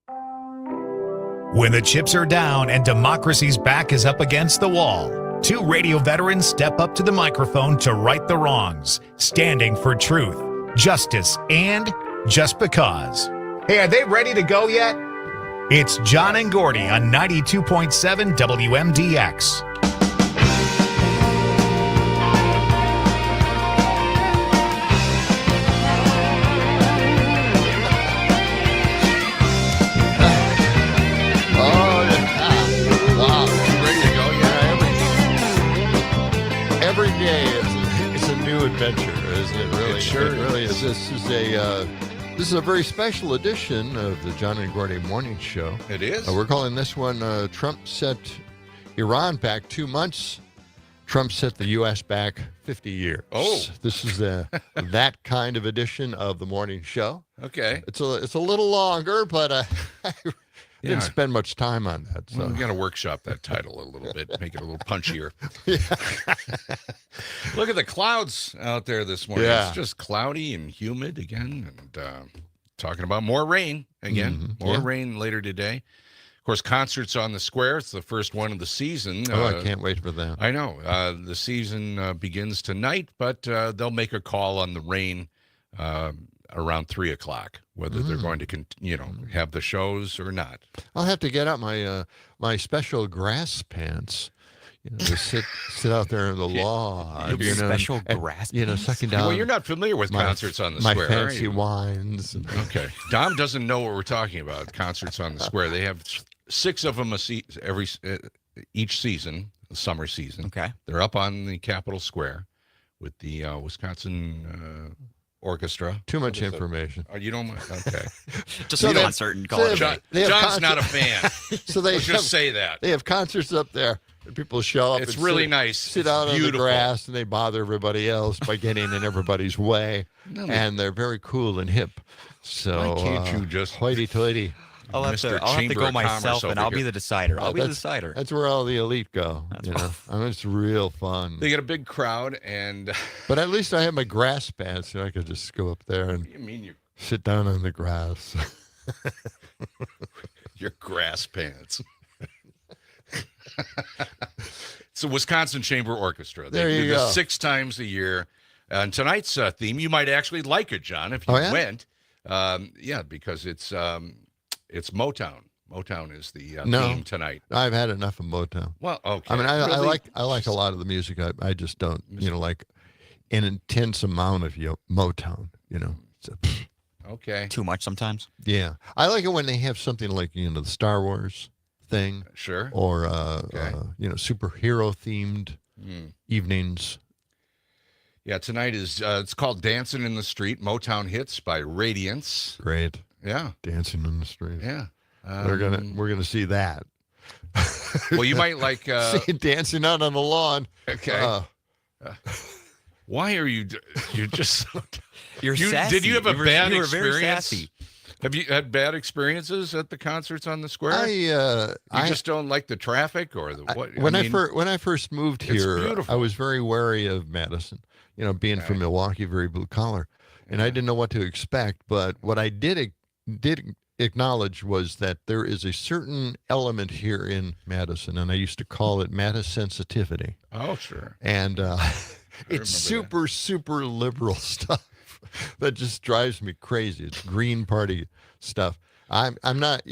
When the chips are down and democracy's back is up against the wall, two radio veterans step up to the microphone to right the wrongs, standing for truth, justice, and just because. Hey, are they ready to go yet? It's John and Gordy on 92.7 WMDX. Adventure, isn't it? Really, it really is. This is a very special edition of the John and Gordy Morning Show. It is. We're calling this one Trump set Iran back 2 months. Trump set the U.S. back 50 years. Oh, this is that kind of edition of the morning show. Okay, it's a little longer, but I didn't spend much time on that. So. Well, we got to workshop that title a little bit, make it a little punchier. Look at the clouds out there this morning. Yeah. It's just cloudy and humid again, and talking about more rain again. More rain later today. Of course, concerts on the square. It's the first one of the season. I can't wait for that. I know. The season begins tonight, but they'll make a call on the rain around 3 o'clock, whether they're going to, have the shows or not. I'll have to get out my special grass pants, to sit out there in the lawn. Special grass pants? Sucking down. Well, you're not familiar with concerts on the my square, fancy are you? wines. Okay. Dom doesn't know what we're talking about, concerts on the square. They have 6 of them each season, the summer season. Okay. They're up on the Capitol Square with the Wisconsin Orchestra. Too much information. Oh, you don't? Okay. Just a concert and call it. John's not a fan. So they just say that. They have concerts up there. And people show up. It's really nice. Sit out on the grass, and they bother everybody else by getting in everybody's way. And they're very cool and hip. So why can't you just hoity-toity? I'll have to go myself, and I'll be the decider. I'll be the decider. That's where all the elite go. It's real fun. They get a big crowd, and but at least I have my grass pants, so I could just go up there and sit down on the grass. Your grass pants. It's the Wisconsin Chamber Orchestra. They do this 6 times a year. And tonight's theme, you might actually like it, John, if you went. Because it's Motown. Motown is the theme tonight. I've had enough of Motown. Well, okay. I mean, I like a lot of the music. I just don't, like an intense amount of Motown. Okay. Too much sometimes. Yeah, I like it when they have something like the Star Wars thing. Sure. Or superhero themed evenings. Yeah, tonight is it's called Dancing in the Street, Motown Hits by Radiance. Great. Yeah. Dancing in the Street. Yeah. We're gonna see that. Well, you might like see dancing out on the lawn. Okay. Why are you're just you're sassy. Did you have a bad you were experience? Very sassy. Have you had bad experiences at the concerts on the square? You just don't like the traffic or the what? When I first moved here, I was very wary of Madison. Being from Milwaukee, very blue collar, and I didn't know what to expect. But what I did acknowledge was that there is a certain element here in Madison, and I used to call it Madison sensitivity. Oh, sure. And it's super liberal stuff. That just drives me crazy. It's Green Party stuff. I'm not,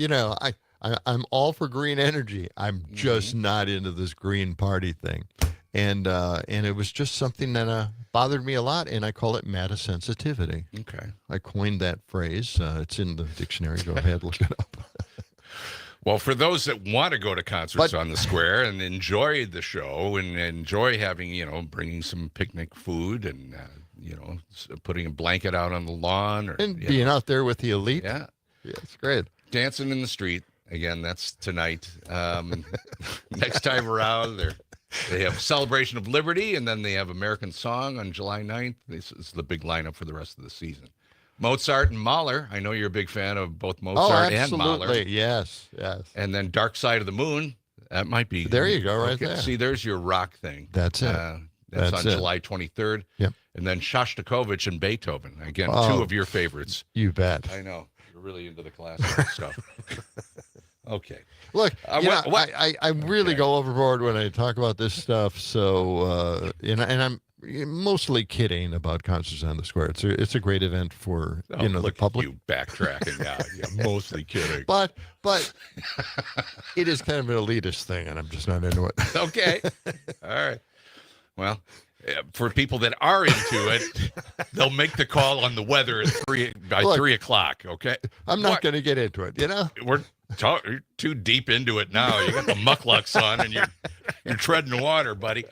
I'm all for green energy. I'm just not into this Green Party thing. And it was just something that bothered me a lot, and I call it Madison sensitivity. Okay. I coined that phrase. It's in the dictionary. Go ahead, look it up. Well, for those that want to go to concerts on the square and enjoy the show and enjoy having, bringing some picnic food and, putting a blanket out on the lawn. And being out there with the elite. Yeah. Yeah, it's great. Dancing in the Street. Again, that's tonight. Next time around, they have Celebration of Liberty, and then they have American Song on July 9th. This is the big lineup for the rest of the season. Mozart and Mahler. I know you're a big fan of both Mozart and Mahler. Yes. And then Dark Side of the Moon. That might be. There you go, right there. See, there's your rock thing. That's it. That's on July 23rd. Yep. And then Shostakovich and Beethoven. Again, 2 of your favorites. You bet. I know. You're really into the classical stuff. Okay. Look, what? I really go overboard when I talk about this stuff. So, and I'm mostly kidding about Concerts on the Square. It's a great event for the public. You backtracking now. Yeah, mostly kidding. But it is kind of an elitist thing, and I'm just not into it. Okay. All right. Well, for people that are into it, they'll make the call on the weather at 3 o'clock. Okay. I'm not going to get into it. You're too deep into it now. You got the mucklucks on, and you're treading water, buddy.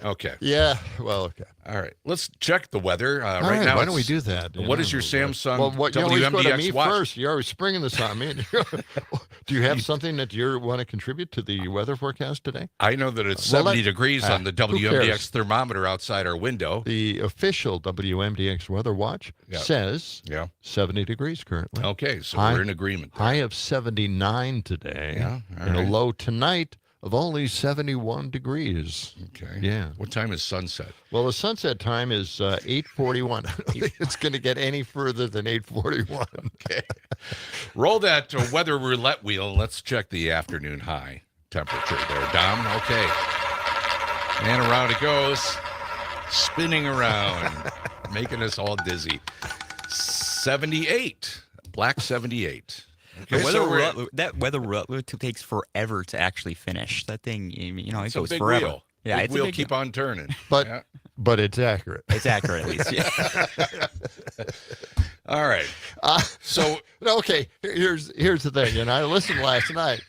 Okay. Yeah. Well, okay. All right. Let's check the weather right now. Why don't we do that? What is your Samsung WMDX WMDX watch? First? You're always springing this on me. Do you have something that you want to contribute to the weather forecast today? I know that it's 70 degrees on the WMDX thermometer outside our window. The official WMDX weather watch says 70 degrees currently. Okay, so we're in agreement there. High of 79 today, and a low tonight of only 71 degrees. Okay. Yeah. What time is sunset? Well, the sunset time is 8:41. I don't think it's going to get any further than 8:41. Okay. Roll that weather roulette wheel. Let's check the afternoon high temperature there, Dom. Okay. And around it goes, spinning around, making us all dizzy. 78. Black 78. Okay, that weather roulette takes forever to actually finish. That thing, it goes forever. Wheel. Yeah, big wheel keep on turning. But it's accurate. It's accurate, at least. Yeah. All right. Okay. Here's the thing. And I listened last night.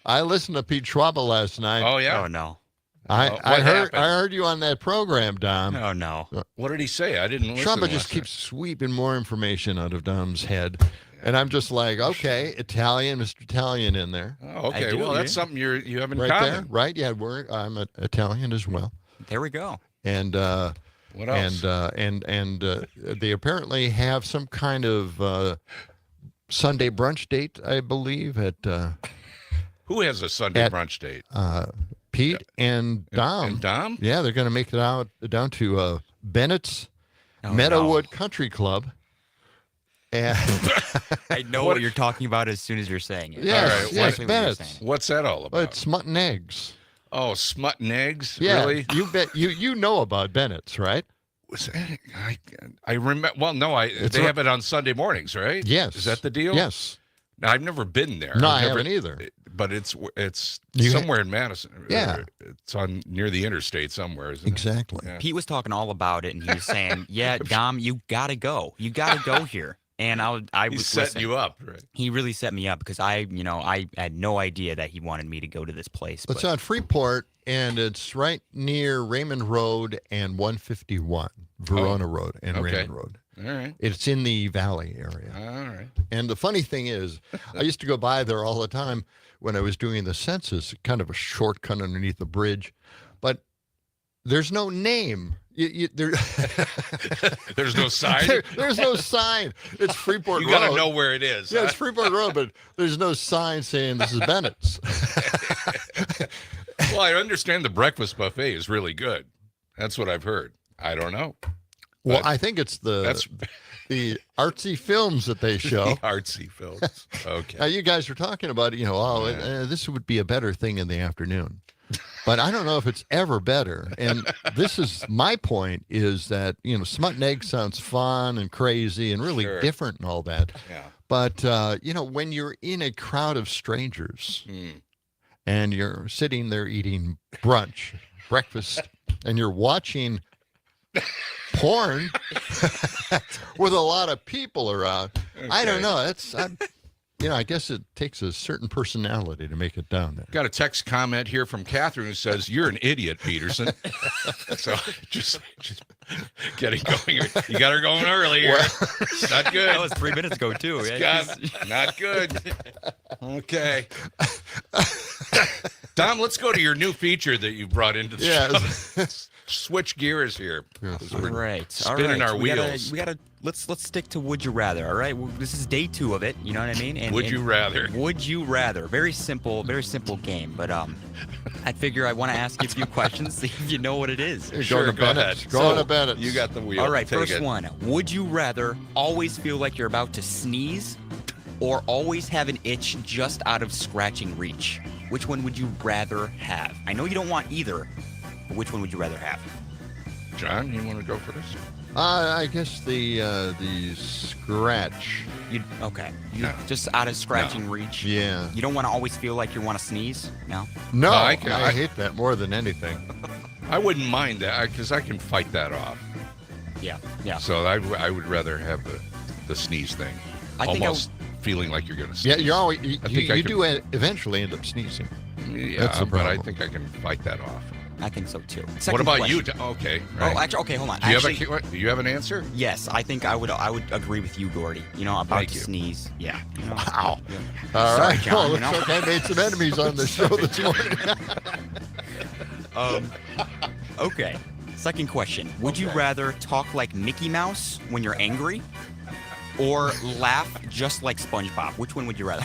I listened to Pete Schwaba last night. Oh yeah. Oh no. I heard you on that program, Dom. Oh no. What did he say? I didn't listen. Schwaba just keeps sweeping more information out of Dom's head. And I'm just like, okay, Italian, Mr. Italian in there. Oh, okay. Well, that's something you have in right common. There, right? Yeah, I'm Italian as well. There we go. And what else? And they apparently have some kind of Sunday brunch date, I believe, at who has a Sunday brunch date? Pete and Dom. And Dom? Yeah, they're going to make it down to Bennett's Meadowwood Country Club. And I know what you're talking about as soon as you're saying it. Yes, yes, Bennett's. What's that all about? It's Smut and Eggs. Oh, Smut and Eggs? Yeah, really? You bet. You know about Bennett's, right? Was that, I remember. Well, no, they have it on Sunday mornings, right? Yes. Is that the deal? Yes. Now, I've never been there. No, I haven't either. But it's somewhere in Madison. Yeah. It's near the interstate somewhere, isn't exactly. it? Yeah. Pete was talking all about it, and he was saying, yeah, Dom, you got to go. You got to go here. And I was setting you up, right? He really set me up because I had no idea that he wanted me to go to this place. It's on Freeport, and it's right near Raymond Road and 151, Verona Road and Raymond Road. All right. It's in the Valley area. All right. And the funny thing is, I used to go by there all the time when I was doing the census, kind of a shortcut underneath the bridge. But there's no name. There's no sign? There's no sign. It's Freeport Road. You got to know where it is. Yeah, it's Freeport Road, but there's no sign saying this is Bennett's. Well, I understand the breakfast buffet is really good. That's what I've heard. I don't know. Well, I think it's the artsy films that they show. The artsy films. Okay. Now, you guys were talking about, this would be a better thing in the afternoon. But I don't know if it's ever better. And this is my point is that, Smut and Egg sounds fun and crazy and really different and all that. Yeah. But, when you're in a crowd of strangers and you're sitting there eating breakfast, and you're watching porn with a lot of people around, I don't know. I guess it takes a certain personality to make it down there. Got a text comment here from Catherine who says, "You're an idiot, Peterson." So just getting going. You got her going early here. It's not good. That was 3 minutes ago, too. Not good. Okay. Dom, let's go to your new feature that you brought into the show. switch gears here. Yes. All right. spinning our wheels. We gotta let's stick to would you rather. All right. This is day 2 of it. You know what I mean? Would you rather? Would you rather? Very simple game. But I figure I want to ask you a few questions, see if you know what it is. Sure, go ahead. Go to Bennett. You got the wheel. All right. Take First it. one. Would you rather always feel like you're about to sneeze, or always have an itch just out of scratching reach? Which one would you rather have? I know you don't want either, but which one would you rather have? John, you want to go first? I guess the scratch. Okay. No. Just out of scratching reach. Yeah. You don't want to always feel like you want to sneeze? No? No, I I hate that more than anything. I wouldn't mind that because I can fight that off. Yeah. Yeah. So I would rather have the sneeze thing. I think Almost feeling like you're going to sneeze. Yeah, you always I think I you could- do eventually end up sneezing. Yeah, That's the but I problem. think I can fight that off. I think so too. What Second about question. you? Okay. Oh, Right. actually, okay, hold on. do you Actually, do you have an answer? yes, I think I would agree with you, Gordy. You know, about Thank to you. sneeze. Yeah. You know, Wow. yeah. All Sorry, right. John, Well, you looks know? like I made some enemies on the show this morning. Okay. Second question. Would you rather talk like Mickey Mouse when you're angry, or laugh just like SpongeBob? Which one would you rather?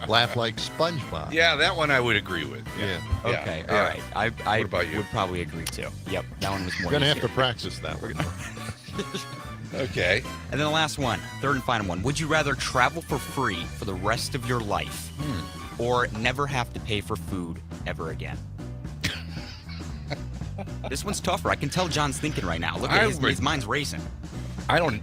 Laugh like SpongeBob. Yeah, that one I would agree with. Yeah. Okay, Yeah. all right. I What about you? would probably agree too. Yep, that one was more. We're gonna have easier. to practice that one. Okay. And then the last one, third and final one. Would you rather travel for free for the rest of your life, or never have to pay for food ever again? This one's tougher. I can tell John's thinking right now. Look at his mind's racing. I don't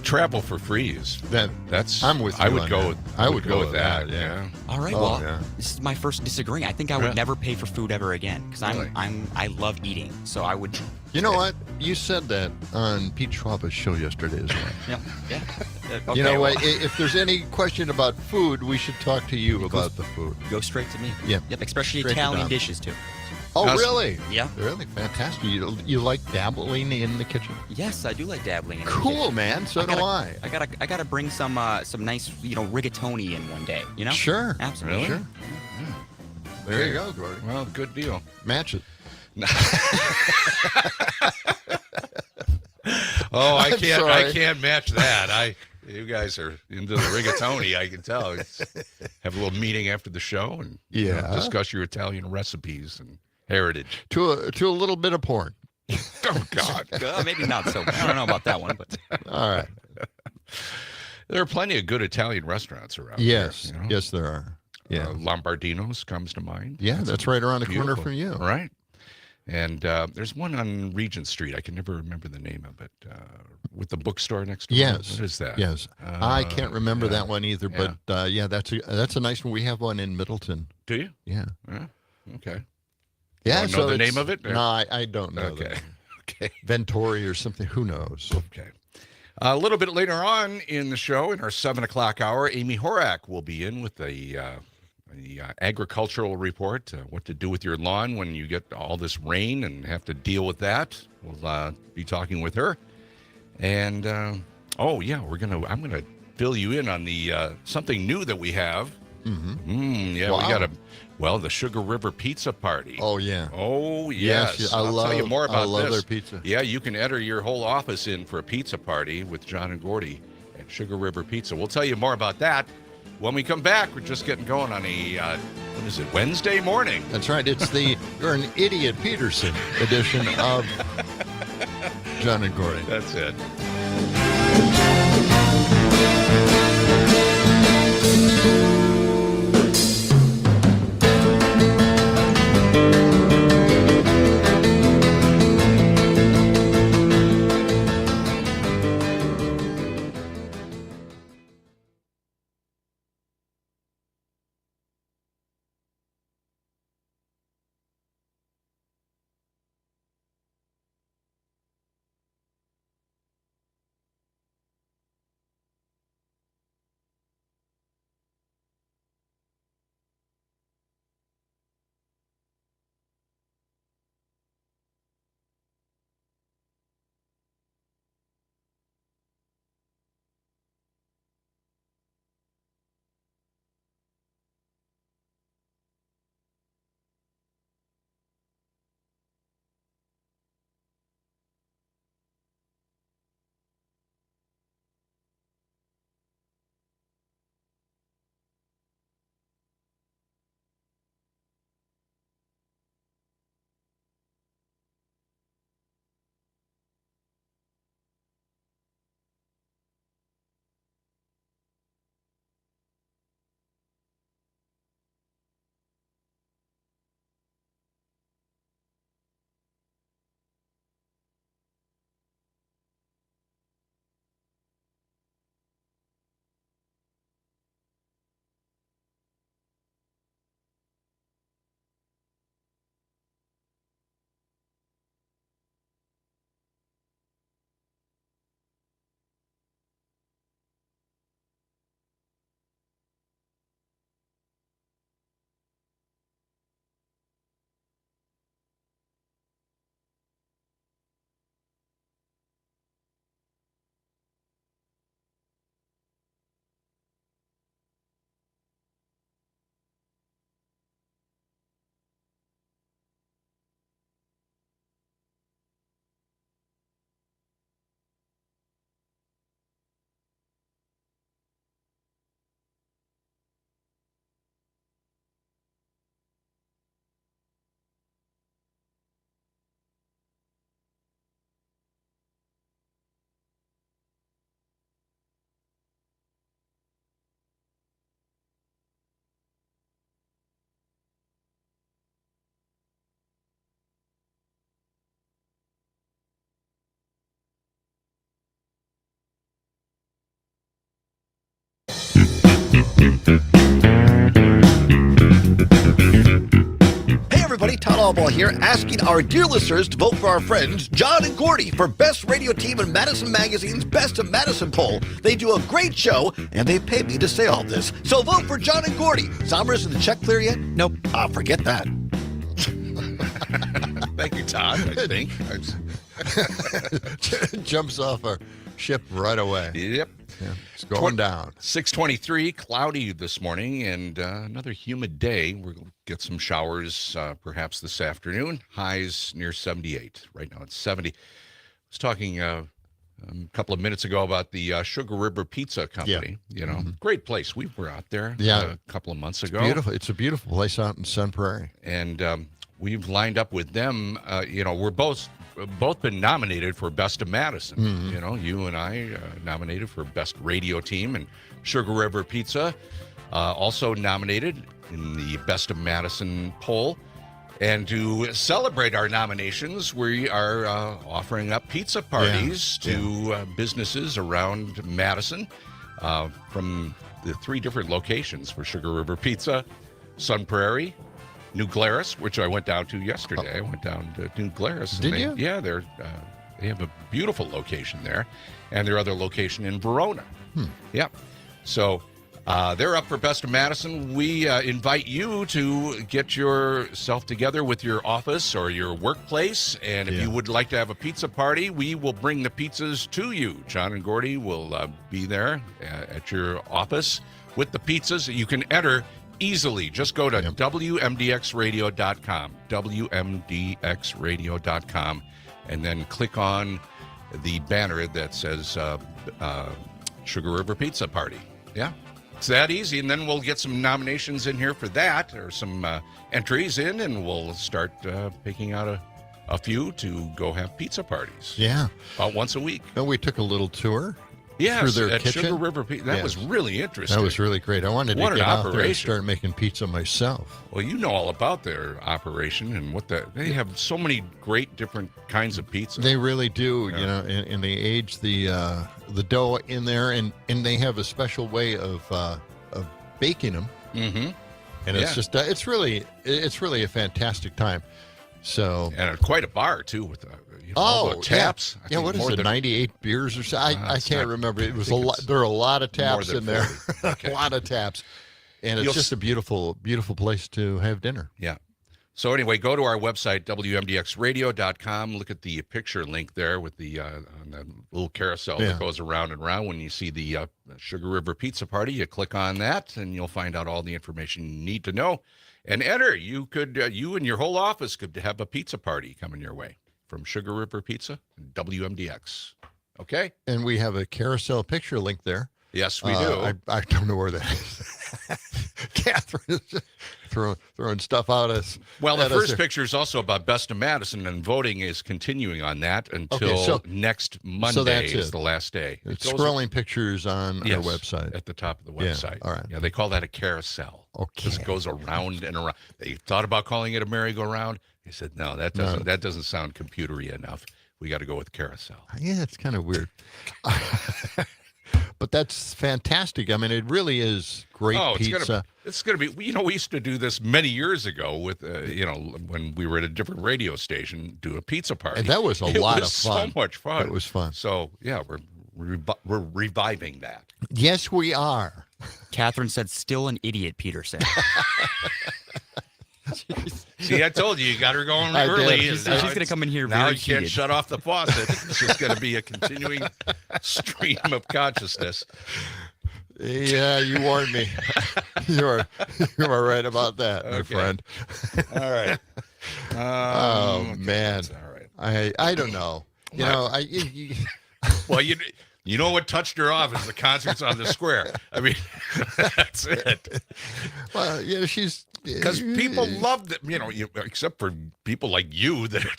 travel for free is that's. I'm with you I would on go. that. With, I would go with that, Yeah. yeah. All right, Oh, well, yeah. this is my first disagreeing. I think I would Yeah. never pay for food ever again because Really? I love eating. So I would. You know what? You said that on Pete Schwaba's show yesterday as well. Yeah. You know well, what? If there's any question about food, we should talk to you about the food. Go straight to me. Yeah. Yep. Especially Straight to Italian Dom. dishes too. Oh, Now, really? Yeah. Really? Fantastic. You like dabbling in the kitchen? Yes, I do like dabbling. In the Cool, kitchen. man. So do I. I gotta bring some nice rigatoni in one day. You know. Sure. Absolutely. Sure. There you go, Gordy. Well, good deal. Match it. Oh, I I'm can't. sorry. I can't match that. You guys are into the rigatoni. I can tell. Have a little meeting after the show and Yeah. discuss your Italian recipes and heritage. To a little bit of porn. Oh God. Maybe not so. I don't know about that one, but All right. There are plenty of good Italian restaurants around. Yes. Here, you know? Yes, there are. Yeah. Lombardino's comes to mind. Yeah, that's right around the corner Beautiful. from you. Right. And there's one on Regent Street. I can never remember the name of it. With the bookstore next door. Yes. What is that? Yes. I can't remember yeah. that one either, Yeah. but yeah, that's a nice one. We have one in Middleton. Do you? Yeah. Yeah. Okay. Yeah. Don't know so the it's- name of it? No, I don't know. Okay. Okay. Ventori or something. Who knows? Okay. A little bit later on in the show, in our 7 o'clock hour, Amy Horak will be in with the agricultural report, what to do with your lawn when you get all this rain and have to deal with that. We'll be talking with her. And, I'm going to fill you in on the something new that we have. Mm-hmm. Yeah, Wow. we got the Sugar River Pizza Party. Oh yeah. Oh, yes. I I'll love. tell you more about I love this. their pizza. Yeah, you can enter your whole office in for a pizza party with John and Gordy at Sugar River Pizza. We'll tell you more about that when we come back. We're just getting going on a, Wednesday morning. That's right. It's the You're an Idiot Peterson edition of John and Gordy. That's it. Hey everybody, Todd Allball here, asking our dear listeners to vote for our friends John and Gordy for Best Radio Team in Madison Magazine's Best of Madison poll. They do a great show, and they pay me to say all this. So vote for John and Gordy. Somers, is the check clear yet? Nope. Forget that. Thank you, Todd. I think. Jumps off our ship right away. Yep. Yeah, it's going down. 6:23, cloudy this morning, and another humid day. We're going to get some showers perhaps this afternoon. Highs near 78. Right now it's 70. I was talking a couple of minutes ago about the Sugar River Pizza Company. You know, great place. We were out there a couple of months ago. Beautiful. It's a beautiful place out in Sun Prairie. And we've lined up with them. We're both been nominated for Best of Madison. You know, you and I nominated for Best Radio Team, and Sugar River Pizza also nominated in the Best of Madison poll. And to celebrate our nominations, we are offering up pizza parties to businesses around Madison from the 3 different locations for Sugar River Pizza: Sun Prairie, New Glarus, which I went down to yesterday. I went down to New Glarus. Did you? Yeah, they have a beautiful location there, and their other location in Verona. Yeah. So they're up for Best of Madison. We invite you to get yourself together with your office or your workplace, and if you would like to have a pizza party, we will bring the pizzas to you. John and Gordy will be there at your office with the pizzas. You can enter easily. Just go to WMDXradio.com, WMDXradio.com, and then click on the banner that says Sugar River Pizza Party. Yeah, it's that easy. And then we'll get some nominations in here for that, or some entries in, and we'll start picking out a few to go have pizza parties. Yeah. About once a week. And we took a little tour. Yes, through their at kitchen. Sugar River Pizza. That was really interesting. That was really great. I wanted to What get an out there and operation. start making pizza myself. Well, you know all about their operation and they have so many great different kinds of pizza. They really do, you know, and they age the dough in there, and they have a special way of baking them. Mm-hmm. And it's just it's really a fantastic time. So and quite a bar too with all the taps. Yeah, what is it? 98 beers or so? I can't remember. It was a lot. There are a lot of taps in there. Okay. A lot of taps, and it's just a beautiful, beautiful place to have dinner. Yeah. So anyway, go to our website, WMDXradio.com. Look at the picture link there with the on the little carousel that goes around and around. When you see the Sugar River Pizza Party, you click on that, and you'll find out all the information you need to know. And enter. You could, you and your whole office could have a pizza party coming your way from Sugar River Pizza, WMDX. Okay? And we have a carousel picture link there. Yes, we do. I don't know where that is. Catherine is throwing stuff out us. Well, the first picture is also about Best of Madison, and voting is continuing on that until next Monday is the last day. It's scrolling pictures on our website. At the top of the website. All right. Yeah, they call that a carousel. Okay. This goes around and around. They thought about calling it a merry-go-round. They said, no, that doesn't sound computery enough. We got to go with carousel. Yeah, it's kind of weird. But that's fantastic. I mean, it really is great pizza. It's going to be, we used to do this many years ago with, when we were at a different radio station, do a pizza party. And that was a lot of fun. So much fun. It was fun. So, yeah, we're reviving that. Yes, we are. Catherine said, still an idiot, Peter said. See, I told you got her going early. She's going to come in here now very you can't heated. shut off the faucet. It's just going to be a continuing stream of consciousness. Yeah, you warned me. you are right about that, my friend. All right. Oh man. All right. I don't know. You know, Well, you know what touched her off is the concerts on the square. I mean, that's it. Well, yeah, she's because people love that. Except for people like you that are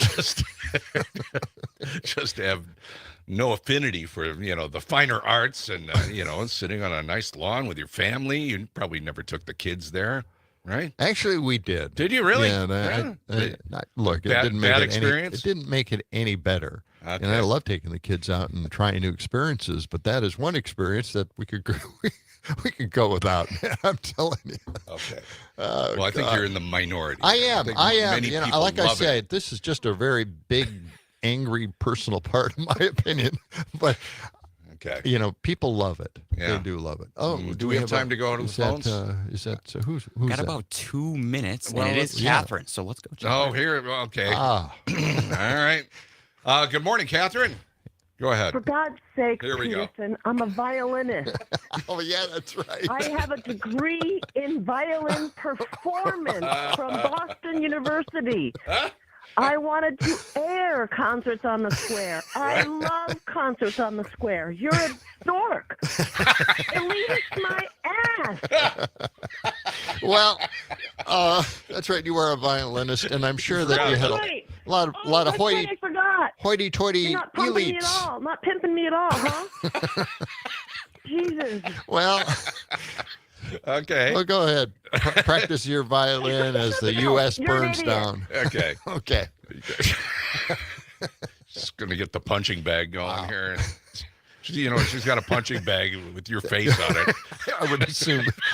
just have no affinity for the finer arts and sitting on a nice lawn with your family. You probably never took the kids there. right? Actually, we did. Did you really? Yeah. Look, it didn't make bad it experience? it didn't make it any better. Okay. And I love taking the kids out and trying new experiences, but that is one experience that we could we could go without. Man, I'm telling you. Okay. Oh, Well, I think God. you're in the minority. I am. think I am. many You know, people like I love it. said, this is just a very big, angry, personal part of my opinion. But Okay. you know, people love it. Yeah. They do love it. Oh, Do we have time to go to the phones? Is that who's Got that? about 2 minutes, Well, and it is let's- Catherine. So let's go. check Oh, her. here. Okay. Ah, All right. Good morning, Catherine. Go ahead. For God's sake, Here we go. Peterson, I'm a violinist. oh yeah, that's right. I have a degree in violin performance from Boston University. I wanted to air concerts on the square. I love concerts on the square. You're a dork. Elitist my ass. Well, that's right. You were a violinist, and I'm sure that you had Right. a lot of That's right, I forgot. hoity-toity You're not pumping me at elites. all. Not pimping me at all, huh? Jesus. Well, Okay. well, go ahead. Practice your violin as the U.S. You're an burns idiot. down. Okay. Okay. Just going to get the punching bag going here. You know, she's got a punching bag with your face on it.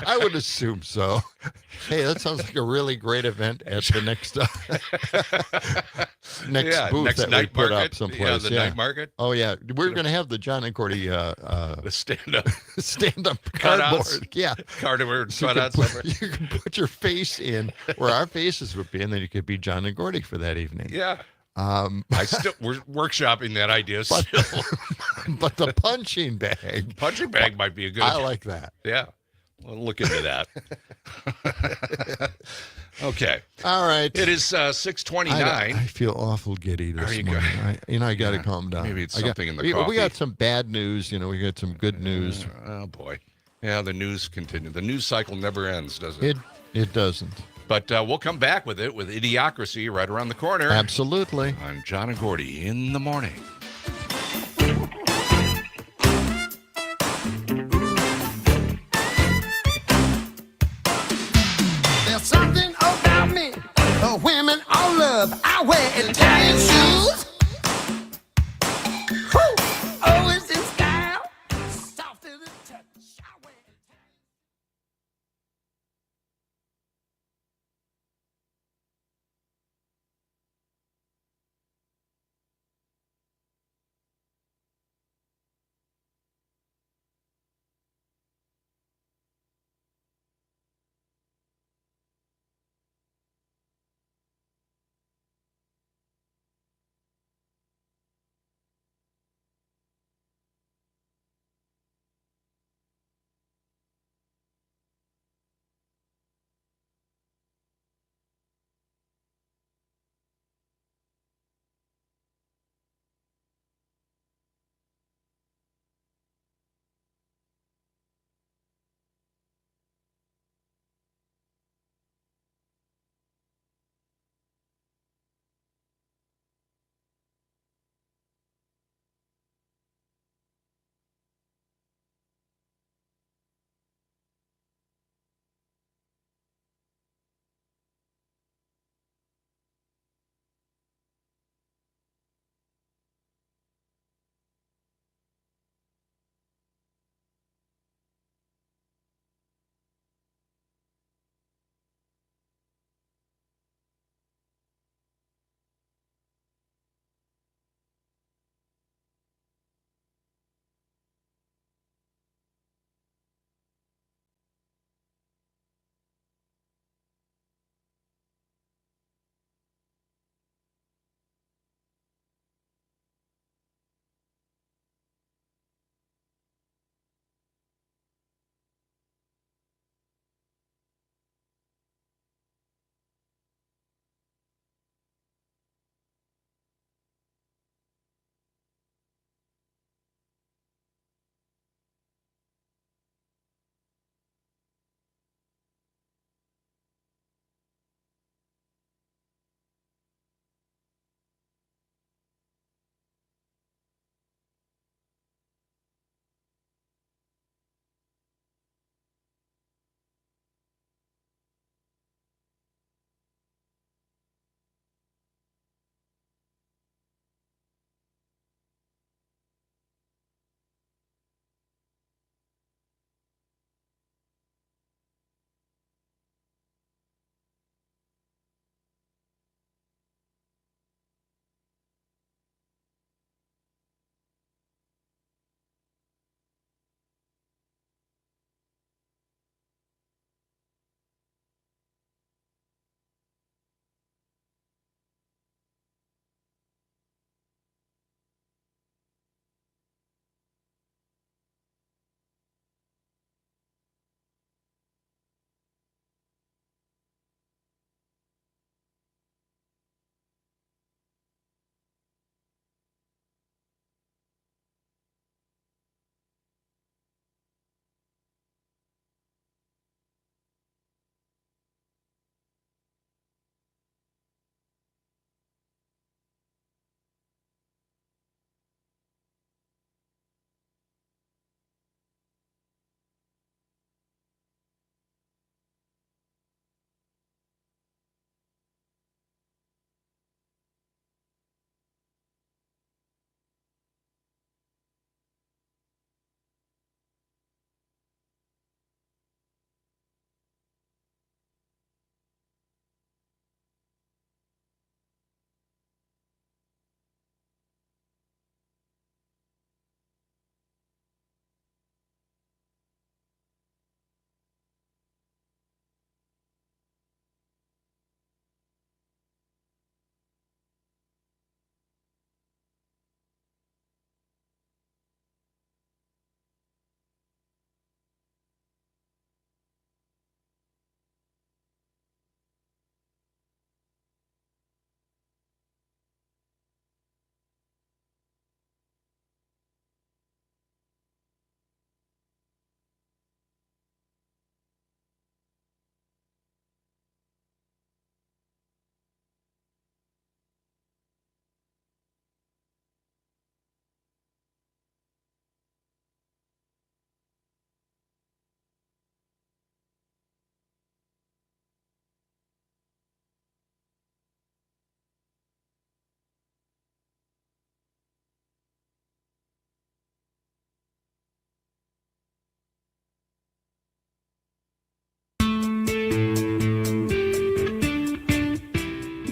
I would assume so. Hey, that sounds like a really great event at the next booth next that we night put market. up someplace. Yeah, the night market. Oh yeah, we're going to have the John and Gordy The stand-up stand-up Cutouts. cardboard. Yeah, cardboard you can, cutouts. you can put your face in where our faces would be, and then you could be John and Gordy for that evening. Yeah. We're workshopping that idea still. But the punching bag, Punching bag might be a good. I like that. Yeah. We'll look into that. Okay. All right. It is 6:29. I feel awful giddy this Are you morning. I got to Yeah, calm down. maybe it's I got- something in the we coffee. got some bad news. You know, we got some good news. Oh boy. Yeah, the news continues. The news cycle never ends, does it? It doesn't. But we'll come back with it with Idiocracy right around the corner Absolutely. on John and Gordy in the morning. There's something about me, women all love. I wear Italian shoes. Whew, always in style, soft as a touch. I wear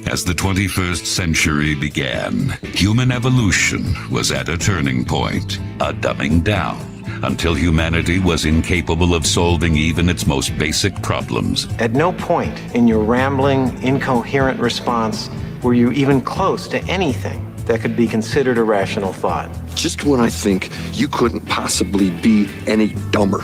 As the 21st century began, human evolution was at a turning point, a dumbing down, until humanity was incapable of solving even its most basic problems. At no point in your rambling, incoherent response were you even close to anything that could be considered a rational thought. Just when I think you couldn't possibly be any dumber,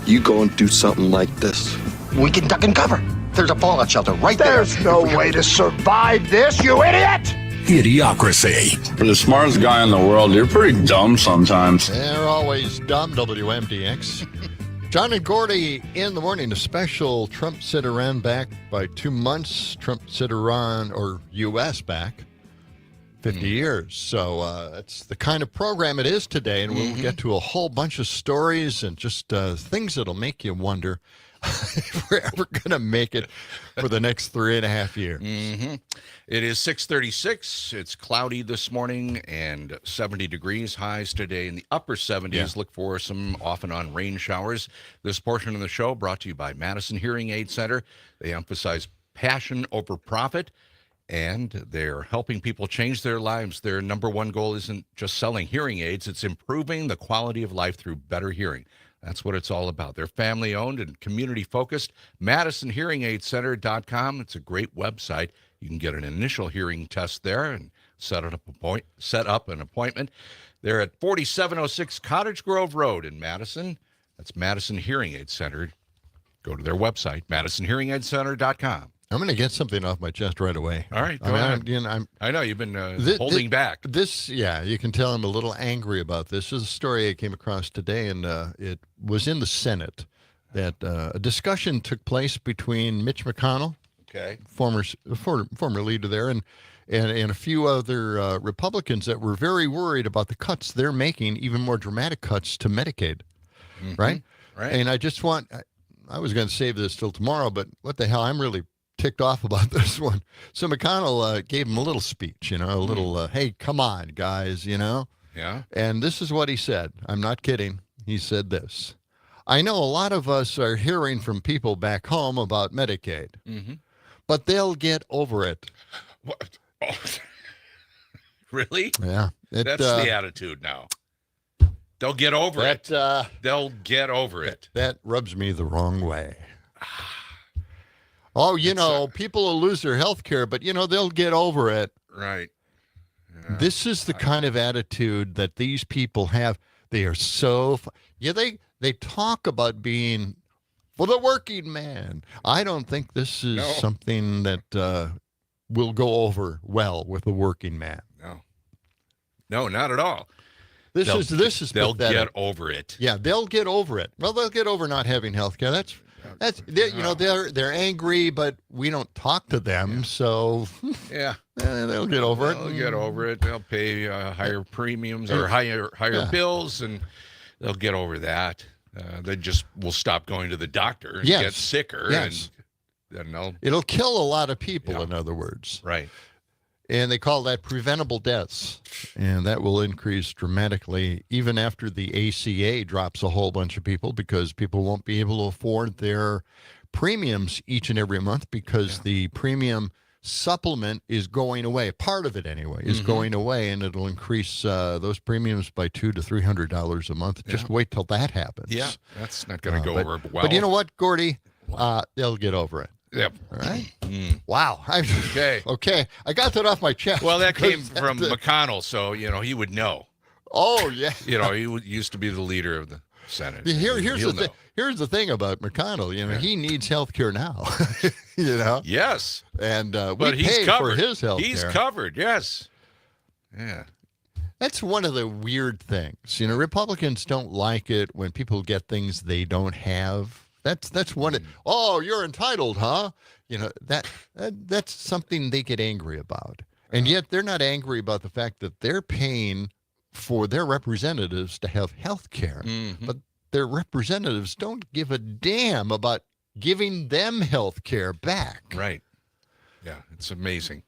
you go and do something like this. We can duck and cover. There's a fallout shelter right there. There's no way to survive this, you idiot! Idiocracy. For the smartest guy in the world, you're pretty dumb sometimes. They're always dumb, WMDX. John and Gordy in the morning, a special Trump sit-around back by 2 months. Trump sit-around, or U.S. back 50 years. So that's the kind of program it is today, and we'll get to a whole bunch of stories and just things that'll make you wonder if we're ever going to make it for the next 3.5 years. It is 6:36. It's cloudy this morning and 70 degrees. Highs today in the upper 70s. Yeah. Look for some off and on rain showers. This portion of the show brought to you by Madison Hearing Aid Center. They emphasize passion over profit, and they're helping people change their lives. Their number one goal isn't just selling hearing aids. It's improving the quality of life through better hearing. That's what it's all about. They're family-owned and community-focused. MadisonHearingAidCenter.com. It's a great website. You can get an initial hearing test there and set up an appointment. They're at 4706 Cottage Grove Road in Madison. That's Madison Hearing Aid Center. Go to their website, MadisonHearingAidCenter.com. I'm going to get something off my chest right away. All right, go ahead. I know you've been holding back. You can tell I'm a little angry about this. This is a story I came across today, and it was in the Senate that a discussion took place between Mitch McConnell, former leader there, and a few other Republicans that were very worried about the cuts they're making, even more dramatic cuts to Medicaid, right? Right. And I was going to save this till tomorrow, but what the hell, I'm really ticked off about this one. So McConnell gave him a little speech, a little, hey, come on, guys, Yeah. And this is what he said. I'm not kidding. He said this. I know a lot of us are hearing from people back home about Medicaid, but they'll get over it. What? Oh. Really? Yeah. That's the attitude now. They'll get over it. They'll get over it. That rubs me the wrong way. Oh, people will lose their health care, but, they'll get over it. Right. Yeah. This is the kind of attitude that these people have. They are so... They talk about being for the working man. I don't think this is something that will go over well with the working man. No, not at all. This is they'll pathetic. get over it. Yeah, they'll get over it. Well, they'll get over not having health care. They're angry, but we don't talk to them, so they'll get over it. They'll get over it. They'll pay higher premiums or higher bills, and they'll get over that. They just will stop going to the doctor and get sicker, and then it'll kill a lot of people. In other words, right. And they call that preventable deaths. And that will increase dramatically even after the ACA drops a whole bunch of people, because people won't be able to afford their premiums each and every month, because the premium supplement is going away. Part of it, anyway, is going away, and it'll increase those premiums by $200 to $300 a month. Just wait till that happens. Yeah, that's not going to go over well. But you know what, Gordy? They'll get over it. Yep. All right. Wow. Okay. Okay. I got that off my chest. Well, that came from McConnell, so he would know. Oh yeah. He used to be the leader of the Senate. Here's the thing about McConnell. He needs health care now. Yes. And but we he's pay covered. for his health care. He's covered. Yes. Yeah. That's one of the weird things. Republicans don't like it when people get things they don't have. That's one. Oh, you're entitled, huh? That's something they get angry about, and yet they're not angry about the fact that they're paying for their representatives to have health care, but their representatives don't give a damn about giving them health care back. Right. Yeah, it's amazing.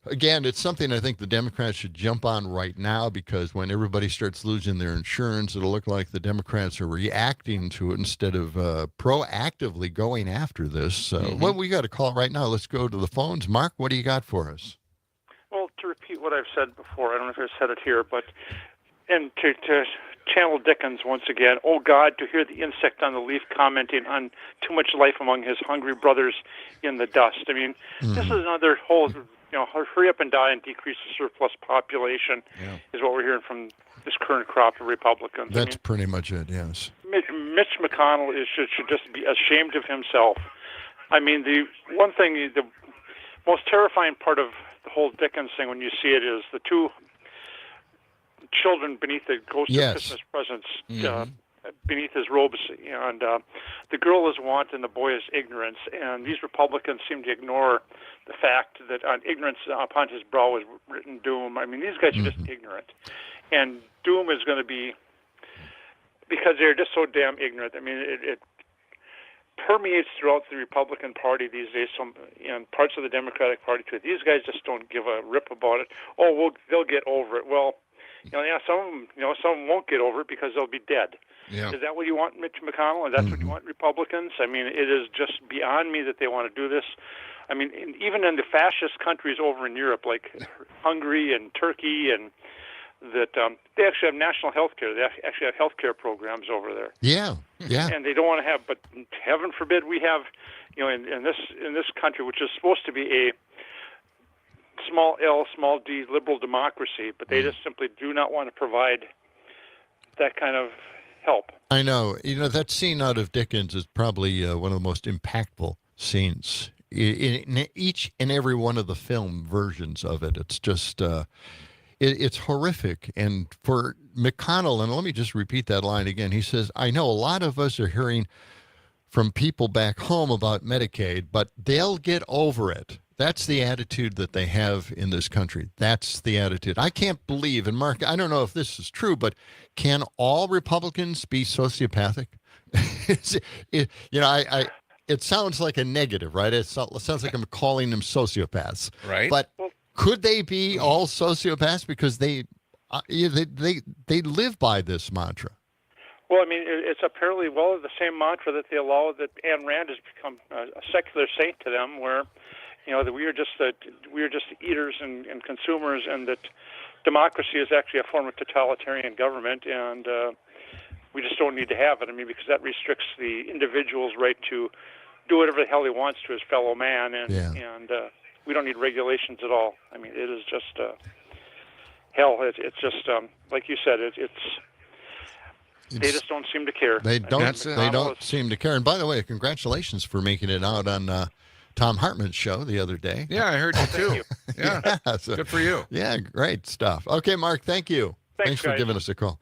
again, it's something I think the Democrats should jump on right now, because when everybody starts losing their insurance, it'll look like the Democrats are reacting to it instead of proactively going after this. So, well, we got a call right now. Let's go to the phones. Mark, what do you got for us? Well, to repeat what I've said before, I don't know if I've said it here, but and to channel Dickens once again, oh God, to hear the insect on the leaf commenting on too much life among his hungry brothers in the dust. I mean, this is another whole, hurry up and die and decrease the surplus population is what we're hearing from this current crop of Republicans. That's pretty much it, yes. Mitch McConnell should just be ashamed of himself. I mean, the one thing, the most terrifying part of the whole Dickens thing when you see it is the two children beneath the ghost of Christmas presents beneath his robes, and the girl is want and the boy is ignorance. And these Republicans seem to ignore the fact that on ignorance upon his brow is written doom. I mean, these guys are just ignorant, and doom is going to be because they're just so damn ignorant. I mean, it permeates throughout the Republican Party these days, and parts of the Democratic Party too. These guys just don't give a rip about it. Oh, they'll get over it. Well, some of them, some of them won't get over it because they'll be dead. Yeah. Is that what you want, Mitch McConnell? Is that what you want, Republicans? I mean, it is just beyond me that they want to do this. I mean, even in the fascist countries over in Europe, like Hungary and Turkey, and that they actually have national health care. They actually have health care programs over there. Yeah, yeah. And they don't want to have, but heaven forbid we have, in this country, which is supposed to be a small L, small d liberal democracy, but they just simply do not want to provide that kind of help. I know. That scene out of Dickens is probably one of the most impactful scenes in each and every one of the film versions of it. It's just, it's horrific. And for McConnell, and let me just repeat that line again. He says, I know a lot of us are hearing from people back home about Medicaid, but they'll get over it. That's the attitude that they have in this country. That's the attitude. I can't believe, and Mark, I don't know if this is true, but can all Republicans be sociopathic? It sounds like a negative, right? It sounds like I'm calling them sociopaths. Right. But could they be all sociopaths because they live by this mantra? Well, I mean, it's apparently the same mantra that they allow that Ayn Rand has become a secular saint to them, where that we are just eaters and consumers, and that democracy is actually a form of totalitarian government, and we just don't need to have it. I mean, because that restricts the individual's right to do whatever the hell he wants to his fellow man, and we don't need regulations at all. I mean, it is just hell. It's just like you said. They just don't seem to care. They don't seem to care. And by the way, congratulations for making it out on Tom Hartman's show the other day. Yeah, I heard you too. Yeah, so, good for you. Yeah, great stuff. Okay, Mark, thank you. Thanks for giving us a call.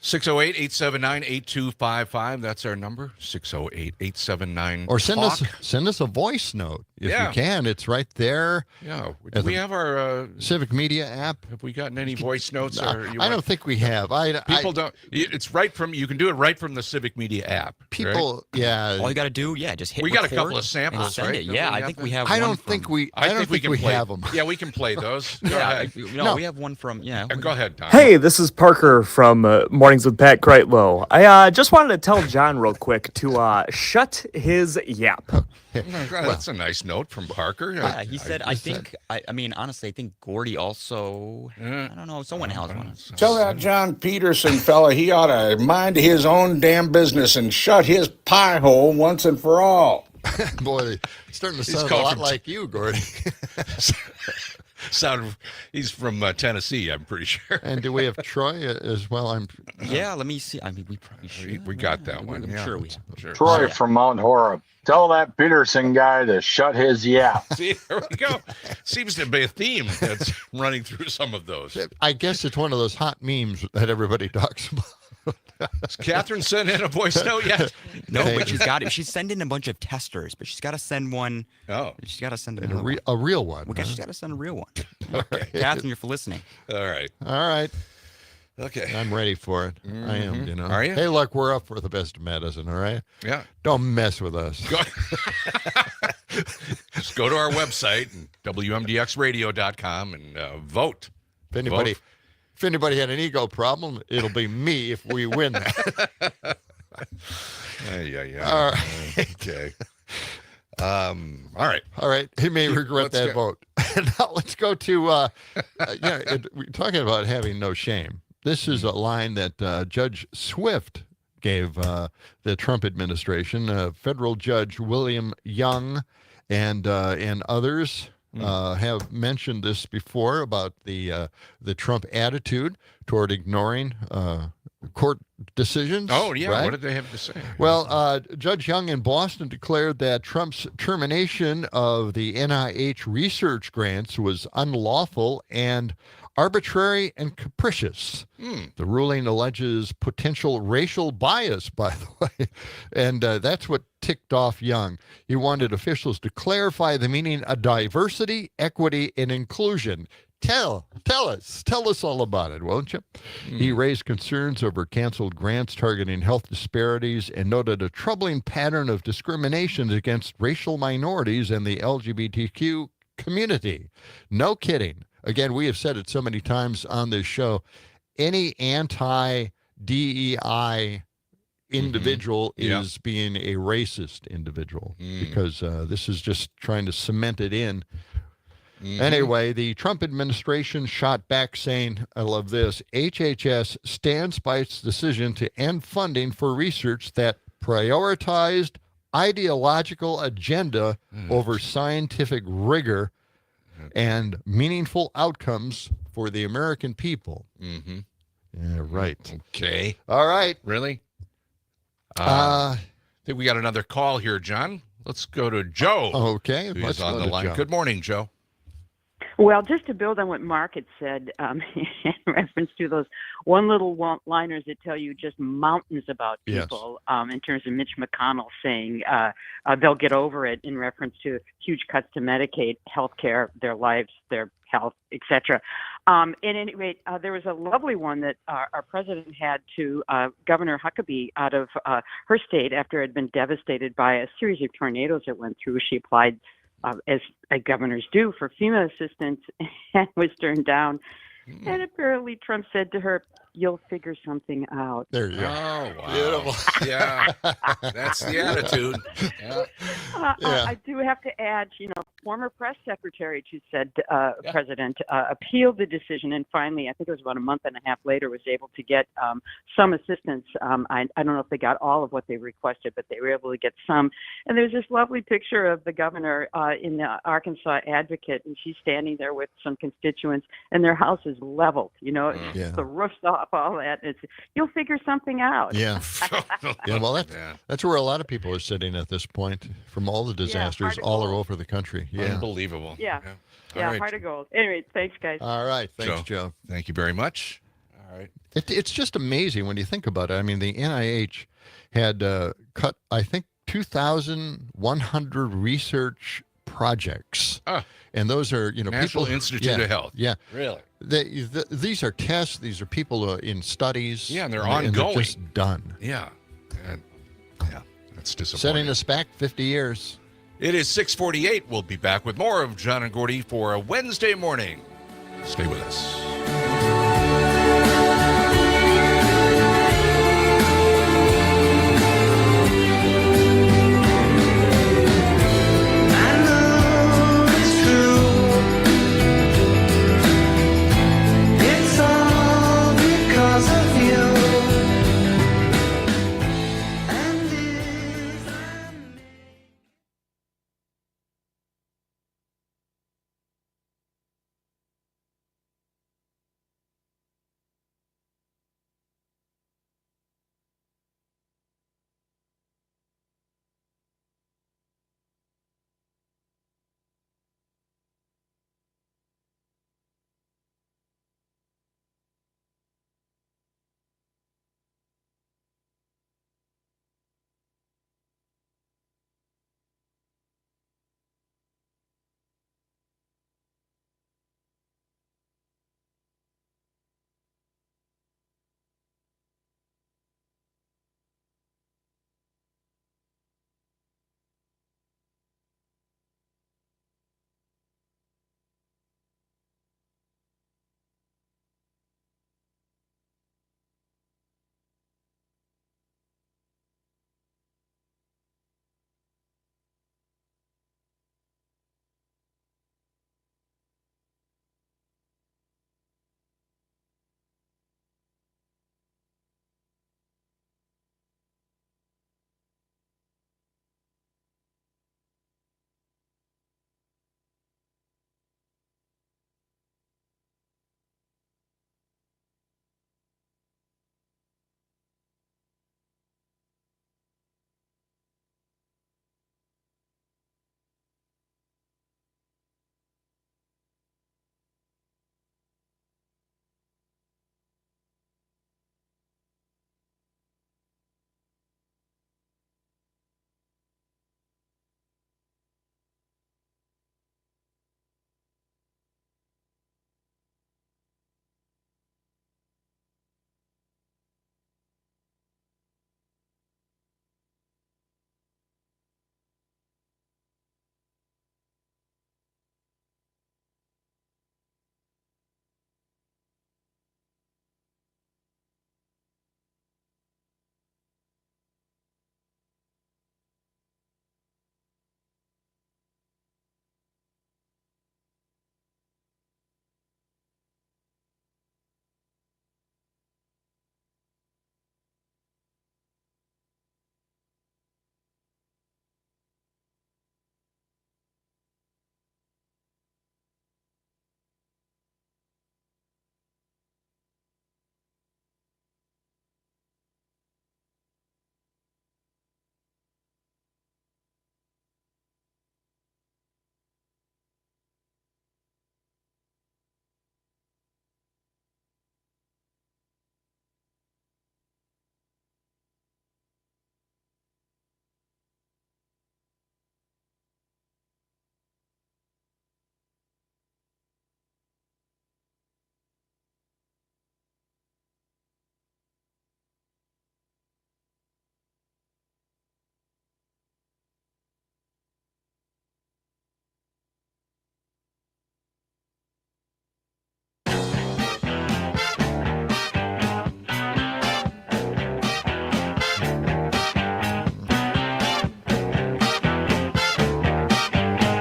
608-879-8255. That's our number, 608-879. Or send us a voice note if you can. It's right there. Yeah. Do we have our Civic Media app? Have we gotten any voice notes? I don't think we have. People don't. It's right from. You can do it right from the Civic Media app. People, right? yeah. All you got to do, just hit. We got a couple of samples, right? Yeah, I think we have. I don't think we have them. Yeah, we can play those. We have one from. Yeah. Go ahead, Tom. Hey, this is Parker from Mornings with Pat Kreitlow. I just wanted to tell John real quick to shut his yap. That's a nice note from Parker. Yeah, he said, I mean, honestly, I think Gordy also, I don't know, someone else. Tell that John Peterson fella he ought to mind his own damn business and shut his pie hole once and for all. Boy, starting to sound a lot like you, Gordy. He's from Tennessee, I'm pretty sure. And do we have Troy as well? Yeah, let me see. I mean, we probably should. We got that one. I'm sure we have. Sure. Troy from Mount Horeb. Tell that Peterson guy to shut his yap. See, there we go. Seems to be a theme that's running through some of those. I guess it's one of those hot memes that everybody talks about. Has Catherine sent in a voice note yet? No, but she's got it. She's sending a bunch of testers, but she's got to send one. Oh. She's got to send a real one. Okay, she's got to send a real one. Okay. Catherine, you're for listening. All right. Okay. I'm ready for it. Mm-hmm. I am, Are you? Hey, look, we're up for the best of medicine, all right? Yeah. Don't mess with us. Just go to our website, WMDXradio.com, and vote. If anybody had an ego problem, it'll be me if we win that. Yeah. All right. Okay. All right. All right. He may regret that vote. Now let's go to, we're talking about having no shame. This is a line that Judge Swift gave the Trump administration. Federal Judge William Young and others have mentioned this before about the Trump attitude toward ignoring court decisions. Oh, yeah. Right? What did they have to say? Well, Judge Young in Boston declared that Trump's termination of the NIH research grants was unlawful and arbitrary and capricious. The ruling alleges potential racial bias, by the way, and that's what ticked off Young. He wanted officials to clarify the meaning of diversity, equity, and inclusion. Tell us all about it, won't you? He raised concerns over canceled grants targeting health disparities and noted a troubling pattern of discrimination against racial minorities and the LGBTQ community. No kidding. Again, we have said it so many times on this show, any anti-DEI individual is being a racist individual because this is just trying to cement it in. Anyway, the Trump administration shot back saying, I love this, HHS stands by its decision to end funding for research that prioritized ideological agenda over scientific rigor and meaningful outcomes for the American people. Yeah, right. Okay. All right. Really? I think we got another call here, John. Let's go to Joe. Okay. Who's on the line. Good morning, Joe. Well, just to build on what Mark had said in reference to those one little liners that tell you just mountains about people in terms of Mitch McConnell saying they'll get over it in reference to huge cuts to Medicaid, health care, their lives, their health, etc. At any rate, there was a lovely one that our president had to Governor Huckabee out of her state after it had been devastated by a series of tornadoes that went through. She applied as governors do, for FEMA assistance and was turned down. And apparently Trump said to her, "You'll figure something out." There you go. Oh, wow. Beautiful. Yeah, that's the attitude. I do have to add, former press secretary, she said, President, appealed the decision, and finally, I think it was about a month and a half later, was able to get some assistance. I don't know if they got all of what they requested, but they were able to get some. And there's this lovely picture of the governor in the Arkansas Advocate, and she's standing there with some constituents, and their house is leveled. The roof's off, all that. You'll figure something out. Yeah. Well, that's where a lot of people are sitting at this point from all the disasters all over the country. Yeah. Unbelievable. Yeah. All right. Heart of gold. Anyway, thanks, guys. All right. Thanks, Joe. Thank you very much. All right. It's just amazing when you think about it. I mean, the NIH had cut, I think, 2,100 research projects. And those are, National people. Institute of Health. Yeah. Really? These are tests. These are people in studies. Yeah, and they're and ongoing. they're just done. Yeah. That's disappointing. Setting us back 50 years. It is 6:48. We'll be back with more of John and Gordy for a Wednesday morning. Stay with us.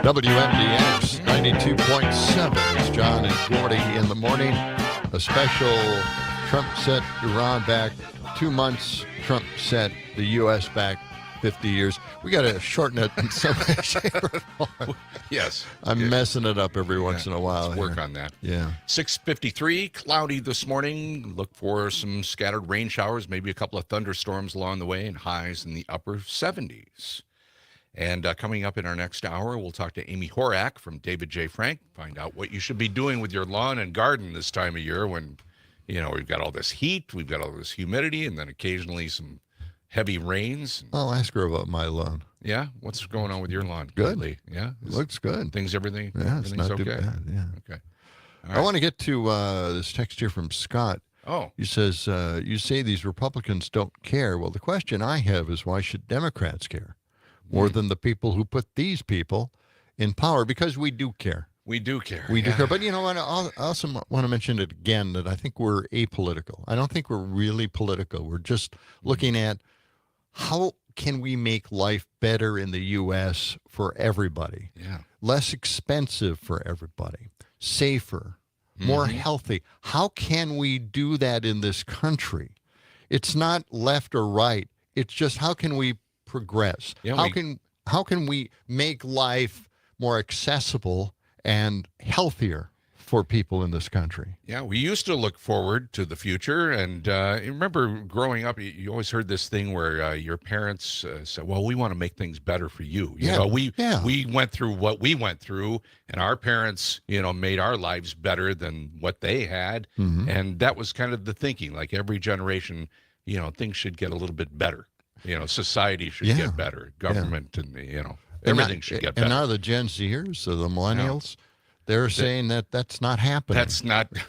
WMDX 92.7. It's John and Gordy in the morning. A special Trump set Iran back 2 months. Trump set the U.S. back 50 years. We got to shorten it in some way, shape, or form. Yes. I'm messing it up every once in a while. Let's work on that. Yeah. 6:53, cloudy this morning. Look for some scattered rain showers, maybe a couple of thunderstorms along the way, and highs in the upper 70s. And coming up in our next hour, we'll talk to Amy Horak from David J. Frank, find out what you should be doing with your lawn and garden this time of year when, we've got all this heat, we've got all this humidity, and then occasionally some heavy rains. I'll ask her about my lawn. Yeah? What's going on with your lawn? Good. Lately? Yeah? Looks good. Everything? Yeah, it's everything's not too okay? bad. Yeah. Okay. I want to get to this text here from Scott. Oh. He says, you say these Republicans don't care. Well, the question I have is why should Democrats care more than the people who put these people in power? Because we do care. We do care. We do care. But you know what? I also want to mention it again that I think we're apolitical. I don't think we're really political. We're just looking at how can we make life better in the U.S. for everybody? Yeah. Less expensive for everybody, safer, more healthy. How can we do that in this country? It's not left or right. It's just how can we progress? Yeah, how can we make life more accessible and healthier for people in this country? Yeah, we used to look forward to the future, and you remember growing up, you always heard this thing where your parents said, well, we want to make things better for you. You know, we went through what we went through, and our parents, made our lives better than what they had, and that was kind of the thinking, like every generation, things should get a little bit better. Society should get better, government, and, everything should get better. And now the Gen Zers, so the millennials, they're saying that that's not happening.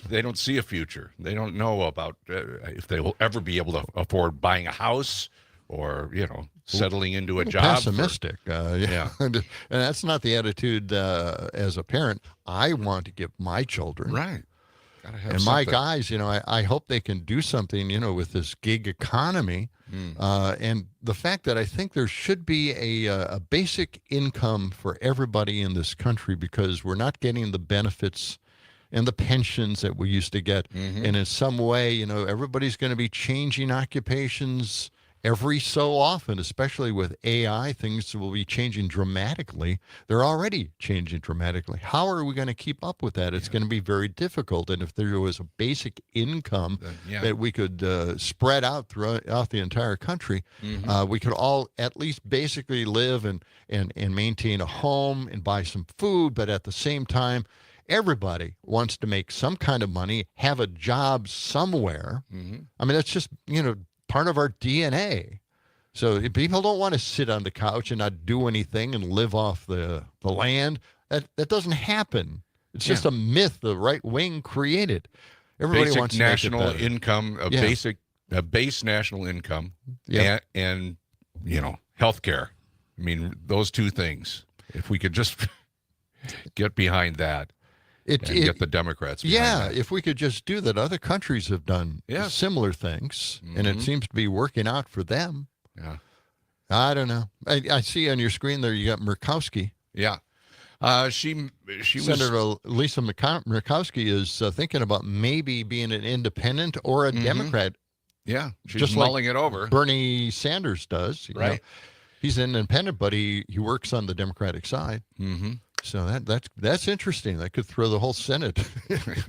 They don't see a future. They don't know about if they will ever be able to afford buying a house or, settling into a job. Pessimistic. And that's not the attitude as a parent I want to give my children. Right. Gotta have and something. my guys, I hope they can do something, with this gig economy. And the fact that I think there should be a basic income for everybody in this country because we're not getting the benefits and the pensions that we used to get. And in some way, everybody's going to be changing occupations every so often, especially with AI, things will be changing dramatically. They're already changing dramatically. How are we going to keep up with that? It's going to be very difficult. And if there was a basic income that we could spread out throughout the entire country, we could all at least basically live and maintain a home and buy some food. But at the same time, everybody wants to make some kind of money, have a job somewhere. I mean, that's just, part of our DNA. So if people don't want to sit on the couch and not do anything and live off the land, that doesn't happen. It's just a myth the right wing created. Everybody basic wants national to make it better. income, a base national income, and health care. I mean, those two things. If we could just get behind that. Get the Democrats behind that. If we could just do that. Other countries have done similar things, and it seems to be working out for them. Yeah. I don't know. I see on your screen there you got Murkowski. Yeah. She Senator Lisa Murkowski is thinking about maybe being an independent or a Democrat. Yeah, she's just mulling like it over. Bernie Sanders does. You know. He's an independent, but he works on the Democratic side. So that's interesting. That could throw the whole Senate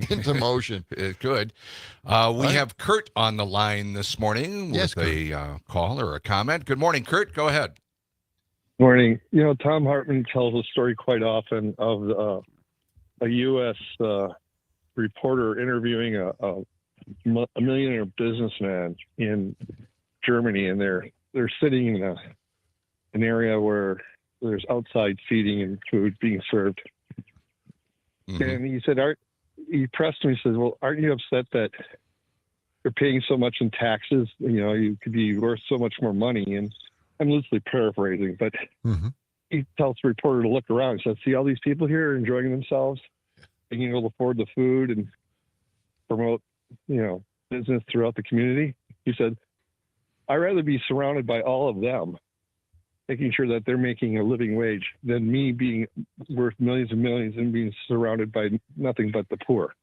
into motion. It could. We have Kurt on the line this morning with a call or a comment. Good morning, Kurt. Go ahead. Morning. Tom Hartman tells a story quite often of a U.S. Reporter interviewing a millionaire businessman in Germany, and they're sitting in an area where there's outside seating and food being served. And he said, he pressed him, he says, well, aren't you upset that you're paying so much in taxes? You could be worth so much more money. And I'm loosely paraphrasing, but he tells the reporter to look around. He says, see all these people here enjoying themselves, being able to afford the food and promote, business throughout the community. He said, I'd rather be surrounded by all of them making sure that they're making a living wage than me being worth millions and millions and being surrounded by nothing but the poor.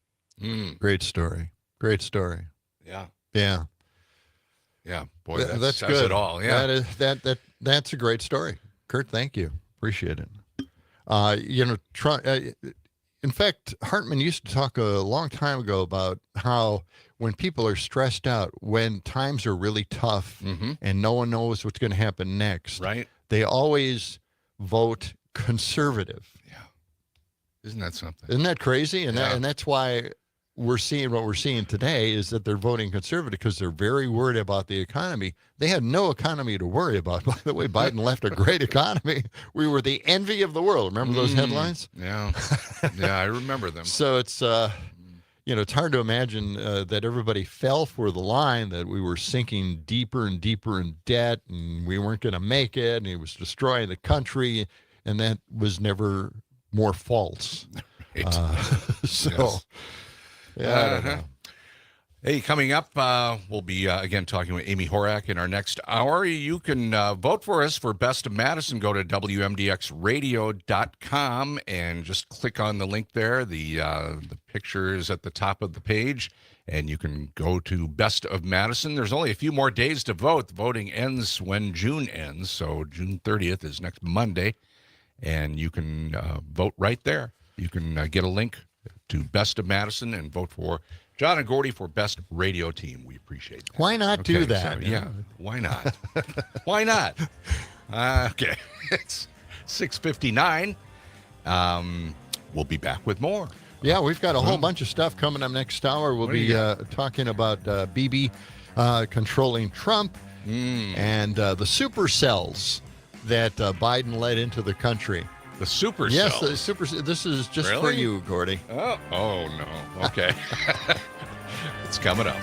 Great story. Great story. Yeah. Yeah. Yeah. Boy, that that's says good. it all. Yeah. That's a great story. Kurt, thank you. Appreciate it. In fact, Hartman used to talk a long time ago about how when people are stressed out, when times are really tough and no one knows what's going to happen next, right? They always vote conservative. Yeah. Isn't that something? Isn't that crazy? And that's why we're seeing what we're seeing today is that they're voting conservative because they're very worried about the economy. They had no economy to worry about. By the way, Biden left a great economy. We were the envy of the world. Remember those headlines? Yeah. Yeah, I remember them. So it's, it's hard to imagine that everybody fell for the line that we were sinking deeper and deeper in debt and we weren't going to make it and it was destroying the country. And that was never more false. Right. So... Yes. Yeah, I don't know. Hey, coming up, we'll be, again, talking with Amy Horak in our next hour. You can vote for us for Best of Madison. Go to WMDXradio.com and just click on the link there. The picture is at the top of the page, and you can go to Best of Madison. There's only a few more days to vote. The voting ends when June ends, so June 30th is next Monday, and you can vote right there. You can get a link to Best of Madison and vote for John and Gordy for Best Radio Team. We appreciate that. Why not do that? So, yeah, why not? Why not? Okay, it's 6:59. We'll be back with more. Yeah, we've got a whole bunch of stuff coming up next hour. We'll be talking about Bibi controlling Trump and the supercells that Biden led into the country. The super Yes, cells. the super. This is just for Really? you, Gordy. Oh no. Okay. It's coming up.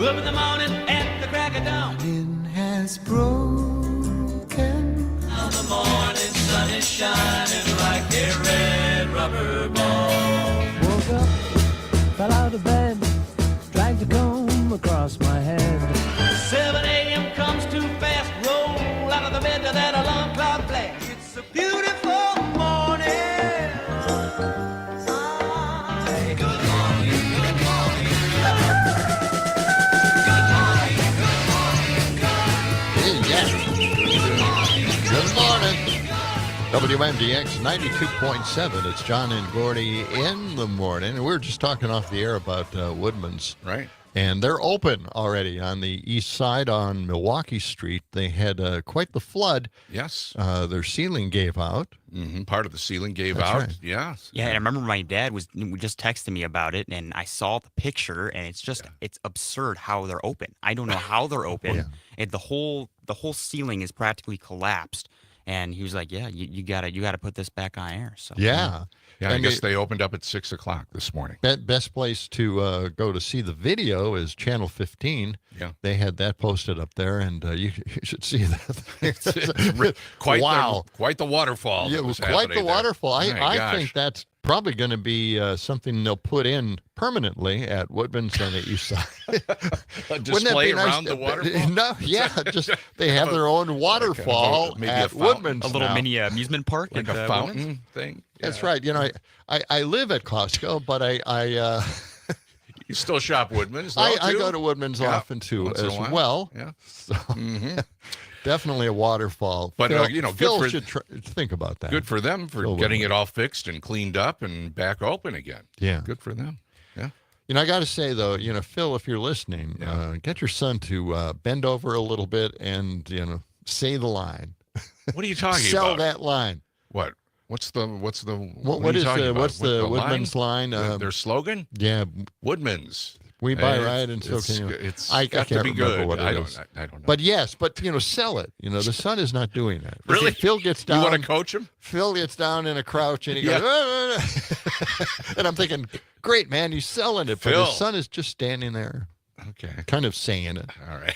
Up in the morning at the crack of dawn. Wind has broken. Now the morning sun is shining like a red rubber ball. Woke up, fell out of bed, dragged a comb across my head. 7 a.m. comes too fast, roll out of the bed to that alarm clock blast. It's a beautiful morning. Good morning, good morning. Good morning. WMDX 92.7. It's John and Gordy in the morning. And we were just talking off the air about Woodman's. Right. And they're open already on the east side on Milwaukee Street. They had quite the flood. Yes. Their ceiling gave out. Mm-hmm. Part of the ceiling gave That's out. right. Yeah. Yeah, and I remember my dad was just texting me about it, and I saw the picture, and it's just it's absurd how they're open. I don't know how they're open. Yeah. And the whole ceiling is practically collapsed. And he was like, "Yeah, you gotta put this back on air." So Yeah. Yeah, I And guess they opened up at 6 o'clock this morning. Best place to go to see the video is Channel 15. Yeah. They had that posted up there, and you should see that. Quite wow. quite the waterfall. Yeah, that was quite the happening there. waterfall. My I gosh. think that's probably going to be something they'll put in permanently at Woodman's on the east side. A display around the waterfall? No, yeah, just they have their own waterfall maybe a at fountain. Woodman's. a little now. mini amusement park, Like at a fountain thing. That's Yeah. right. You know, I live at Costco, but I You still shop Woodman's, though, I too? go to Woodman's Yeah, often too once in a as while. well. Yeah. So, definitely a waterfall. But, Phil, you know, good Phil for- should think about that. Good for them for Phil getting would. it all fixed and cleaned up and back open again. Yeah. Good for them. Yeah. You know, I got to say though, you know, Phil, if you're listening, get your son to bend over a little bit and say the line. What are you talking Sell about? that line. What? What's the What are you is talking about? what's the What, Woodman's line? Their slogan? Yeah, Woodman's. we buy It's- right, and so it's- can you. it's I got can't to be remember good. what it I is. don't know. But yes, sell it. You know, the son is not doing that. Really? If Phil gets You down. want to coach him? Phil gets down in a crouch and he Yeah. goes, and I'm thinking, great man, he's selling it, but Phil. his son is just standing there, Okay. kind of saying it. All right.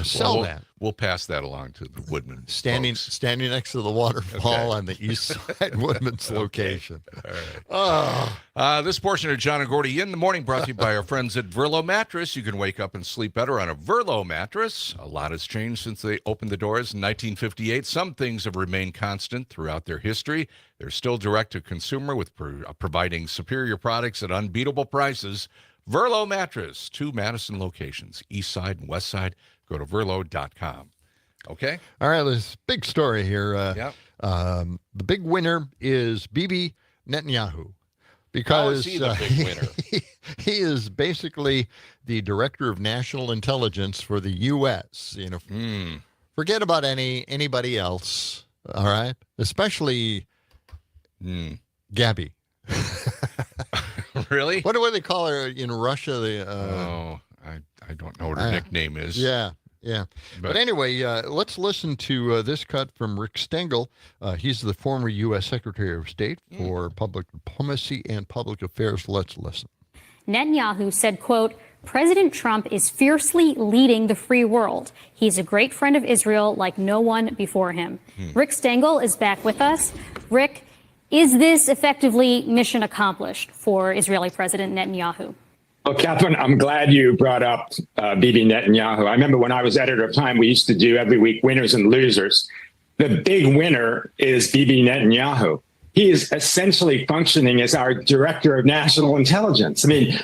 Sell Well, that. We'll pass that along to the Woodman. Standing next to the waterfall Okay. on the east side Woodman's location. All right. Oh, This portion of John and Gordy in the morning brought to you by our friends at Verlo Mattress. You can wake up and sleep better on a Verlo mattress. A lot has changed since they opened the doors in 1958. Some things have remained constant throughout their history. They're still direct to consumer with providing superior products at unbeatable prices. Verlo Mattress, 2 Madison locations, east side and west side. Go to verlo.com. Okay? all right. This big story here. Yep. The big winner is Bibi Netanyahu. How Because is he the big winner? he is basically the director of national intelligence for the U.S. You know, forget about anybody else. All right, especially Gabby. Really? What do they call her in Russia? I don't know what her nickname is. Yeah. But anyway, let's listen to this cut from Rick Stengel. He's the former U.S. Secretary of State for Public Diplomacy and Public Affairs. Let's listen. Netanyahu said, quote, President Trump is fiercely leading the free world. He's a great friend of Israel like no one before him. Rick Stengel is back with us. Rick, is this effectively mission accomplished for Israeli President Netanyahu? Well, Catherine, I'm glad you brought up Bibi Netanyahu. I remember when I was editor of Time, we used to do every week winners and losers. The big winner is Bibi Netanyahu. He is essentially functioning as our director of national intelligence. I mean,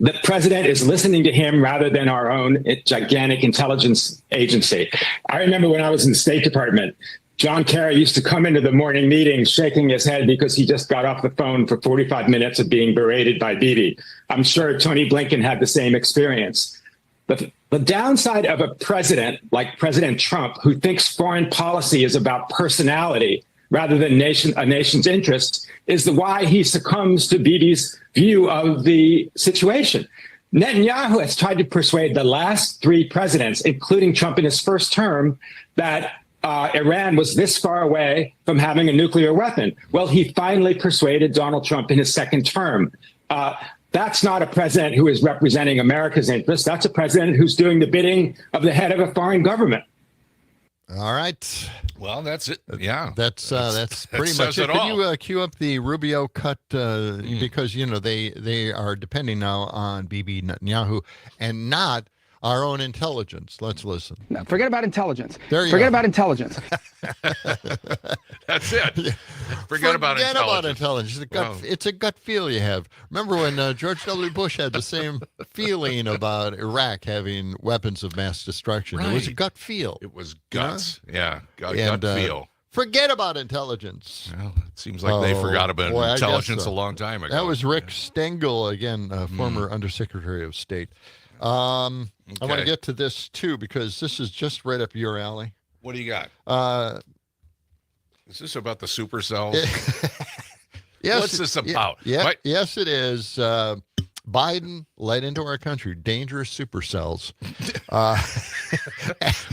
the president is listening to him rather than our own gigantic intelligence agency. I remember when I was in the State Department, John Kerry used to come into the morning meeting shaking his head because he just got off the phone for 45 minutes of being berated by Bibi. I'm sure Tony Blinken had the same experience. The downside of a president like President Trump, who thinks foreign policy is about personality rather than a nation's interests, is why he succumbs to Bibi's view of the situation. Netanyahu has tried to persuade the last 3 presidents, including Trump in his first term, that Iran was this far away from having a nuclear weapon. Well, he finally persuaded Donald Trump in his second term. That's not a president who is representing America's interests. That's a president who's doing the bidding of the head of a foreign government. All right. Well, that's it. Yeah. That's pretty much it. Can you cue up the Rubio cut? Because, they are depending now on Bibi Netanyahu and not our own intelligence. Let's listen. No, forget about intelligence. Forget about intelligence. That's it. Forget about intelligence. It's a gut feel you have. Remember when George W. Bush had the same feeling about Iraq having weapons of mass destruction? Right. It was a gut feel. It was guts. Yeah, gut feel. Forget about intelligence. Well, it seems like they forgot about intelligence a long time ago. That was Rick Stengel, again, former Undersecretary of State. I want to get to this, too, because this is just right up your alley. What do you got? Is this about the supercells? Yes. What's this about? Yes, it is. Biden led into our country dangerous supercells.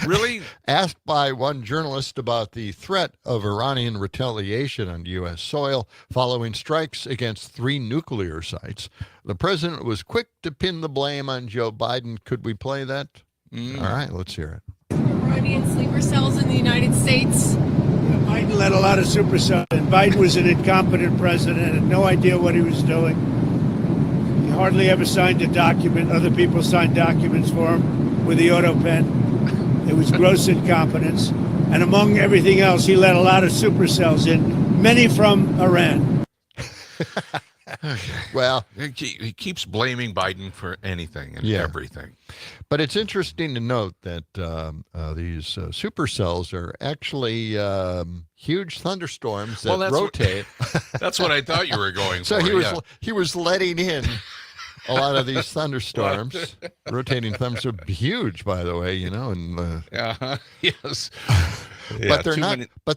Really? Asked by one journalist about the threat of Iranian retaliation on U.S. soil following strikes against 3 nuclear sites, the president was quick to pin the blame on Joe Biden. Could we play that? All right, let's hear it. Iranian sleeper cells in the United States. Biden led a lot of supercells, and Biden was an incompetent president, had no idea what he was doing. He hardly ever signed a document. Other people signed documents for him with the auto pen. It was gross incompetence. And among everything else, he let a lot of supercells in, many from Iran. Well, he keeps blaming Biden for anything and everything. But it's interesting to note that these supercells are actually huge thunderstorms that rotate. That's what I thought you were going so for. He was letting in a lot of these thunderstorms. Rotating thunderstorms, huge, by the way, and yes. But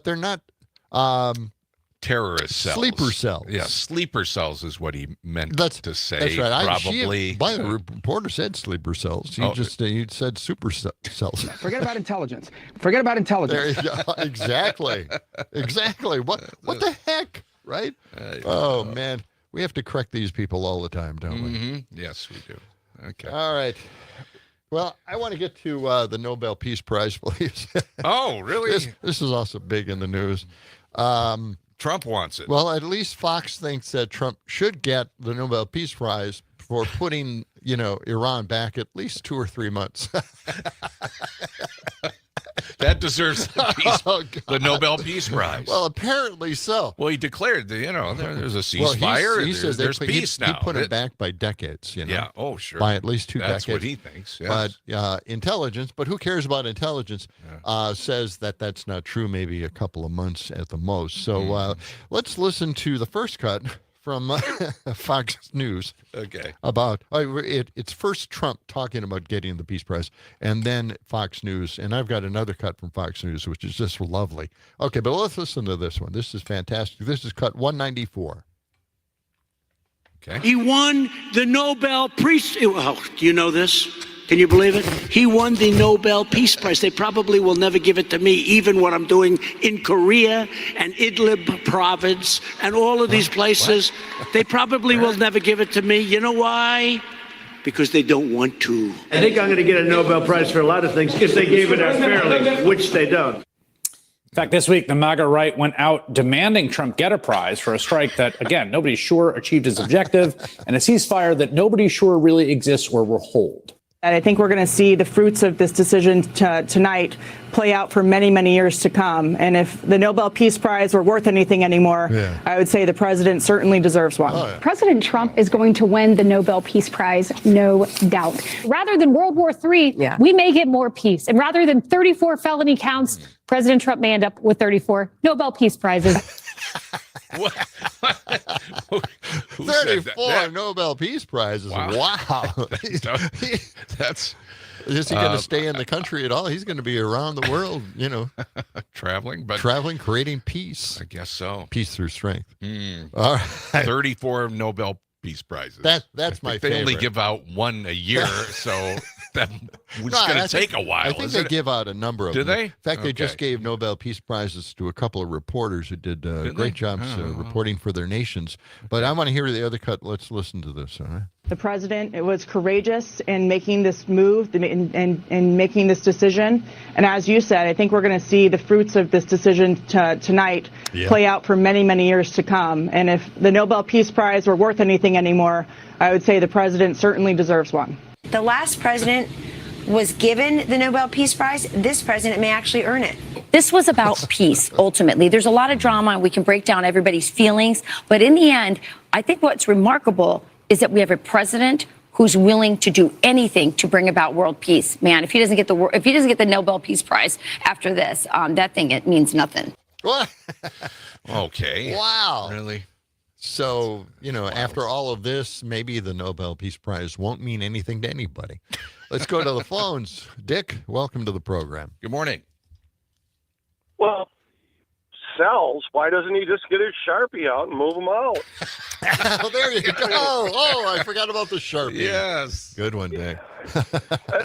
they're not terrorist cells. Sleeper cells. Yeah, sleeper cells is what he meant to say. That's right. Probably. The reporter said sleeper cells. He said super cells. Forget about intelligence. Forget about intelligence. There you go. Exactly. What the heck, right? Oh, man. We have to correct these people all the time, don't we? Yes, we do. Okay. All right. Well, I want to get to the Nobel Peace Prize, please. Oh, really? This is also big in the news. Trump wants it. Well, at least Fox thinks that Trump should get the Nobel Peace Prize for putting, Iran back at least 2 or 3 months. That deserves the Nobel Peace Prize. Well, apparently so. Well, he declared that, there's a ceasefire. Well, he says there's peace now. He put it back by decades, Yeah, oh, sure. By at least 2 decades. That's what he thinks, yes. But intelligence, but who cares about intelligence, says that that's not true, maybe a couple of months at the most. So let's listen to the first cut from Fox News. Okay. About it's first Trump talking about getting the Peace Prize, and then Fox News. And I've got another cut from Fox News, which is just lovely. Okay, but let's listen to this one. This is fantastic. This is cut 194. Okay. He won the Nobel Peace. Oh, do you know this? Can you believe it? He won the Nobel Peace Prize. They probably will never give it to me, even what I'm doing in Korea and Idlib province and all of these places. They probably will never give it to me. You know why? Because they don't want to. I think I'm going to get a Nobel Prize for a lot of things if they gave it out fairly, which they don't. In fact, this week, the MAGA right went out demanding Trump get a prize for a strike that, again, nobody's sure achieved its objective, and a ceasefire that nobody's sure really exists or will hold. And I think we're going to see the fruits of this decision tonight play out for many, many years to come. And if the Nobel Peace Prize were worth anything anymore, I would say the president certainly deserves one. Oh, yeah. President Trump is going to win the Nobel Peace Prize, no doubt. Rather than World War III, we may get more peace. And rather than 34 felony counts, President Trump may end up with 34 Nobel Peace Prizes. 34 Nobel Peace Prizes. Wow. That's is he going to stay in the country at all? He's going to be around the world, traveling, creating peace. I guess so. Peace through strength. All right. 34 Nobel Peace Prizes. That's my favorite. They only give out one a year, so it's going to take a while. I think they give out a number of Do them. they? In fact, they just gave Nobel Peace Prizes to a couple of reporters who did great jobs reporting for their nations. But I want to hear the other cut. Let's listen to this. All right. The president was courageous in making this move and making this decision. And as you said, I think we're going to see the fruits of this decision tonight play out for many, many years to come. And if the Nobel Peace Prize were worth anything anymore, I would say the president certainly deserves one. The last president was given the Nobel Peace Prize. This president may actually earn it. This was about peace, ultimately. There's a lot of drama, and we can break down everybody's feelings. But in the end, I think what's remarkable is that we have a president who's willing to do anything to bring about world peace. Man, if he doesn't get the Nobel Peace Prize after this, it means nothing. What? Okay. Wow. Really? So, after all of this, maybe the Nobel Peace Prize won't mean anything to anybody. Let's go to the phones. Dick, welcome to the program. Good morning. Well, cells, why doesn't he just get his Sharpie out and move them out? Oh, there you go. Oh, I forgot about the Sharpie. Yes. Good one, Dick. That's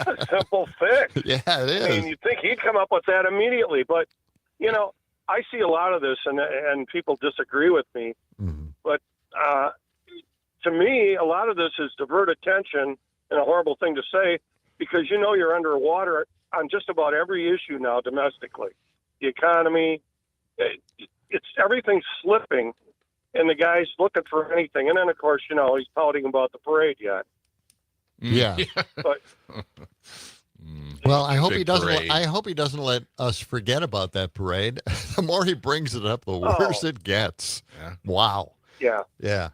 a simple fix. Yeah, it is. I mean, you'd think he'd come up with that immediately, but, I see a lot of this, and people disagree with me. Mm-hmm. But to me, a lot of this is divert attention, and a horrible thing to say, because you're underwater on just about every issue now domestically. The economy, it's everything's slipping, and the guy's looking for anything. And then, of course, he's pouting about the parade yet. Yeah. But well, I hope he doesn't. parade. I hope he doesn't let us forget about that parade. The more he brings it up, the worse it gets. Yeah. Wow. Yeah. Yeah.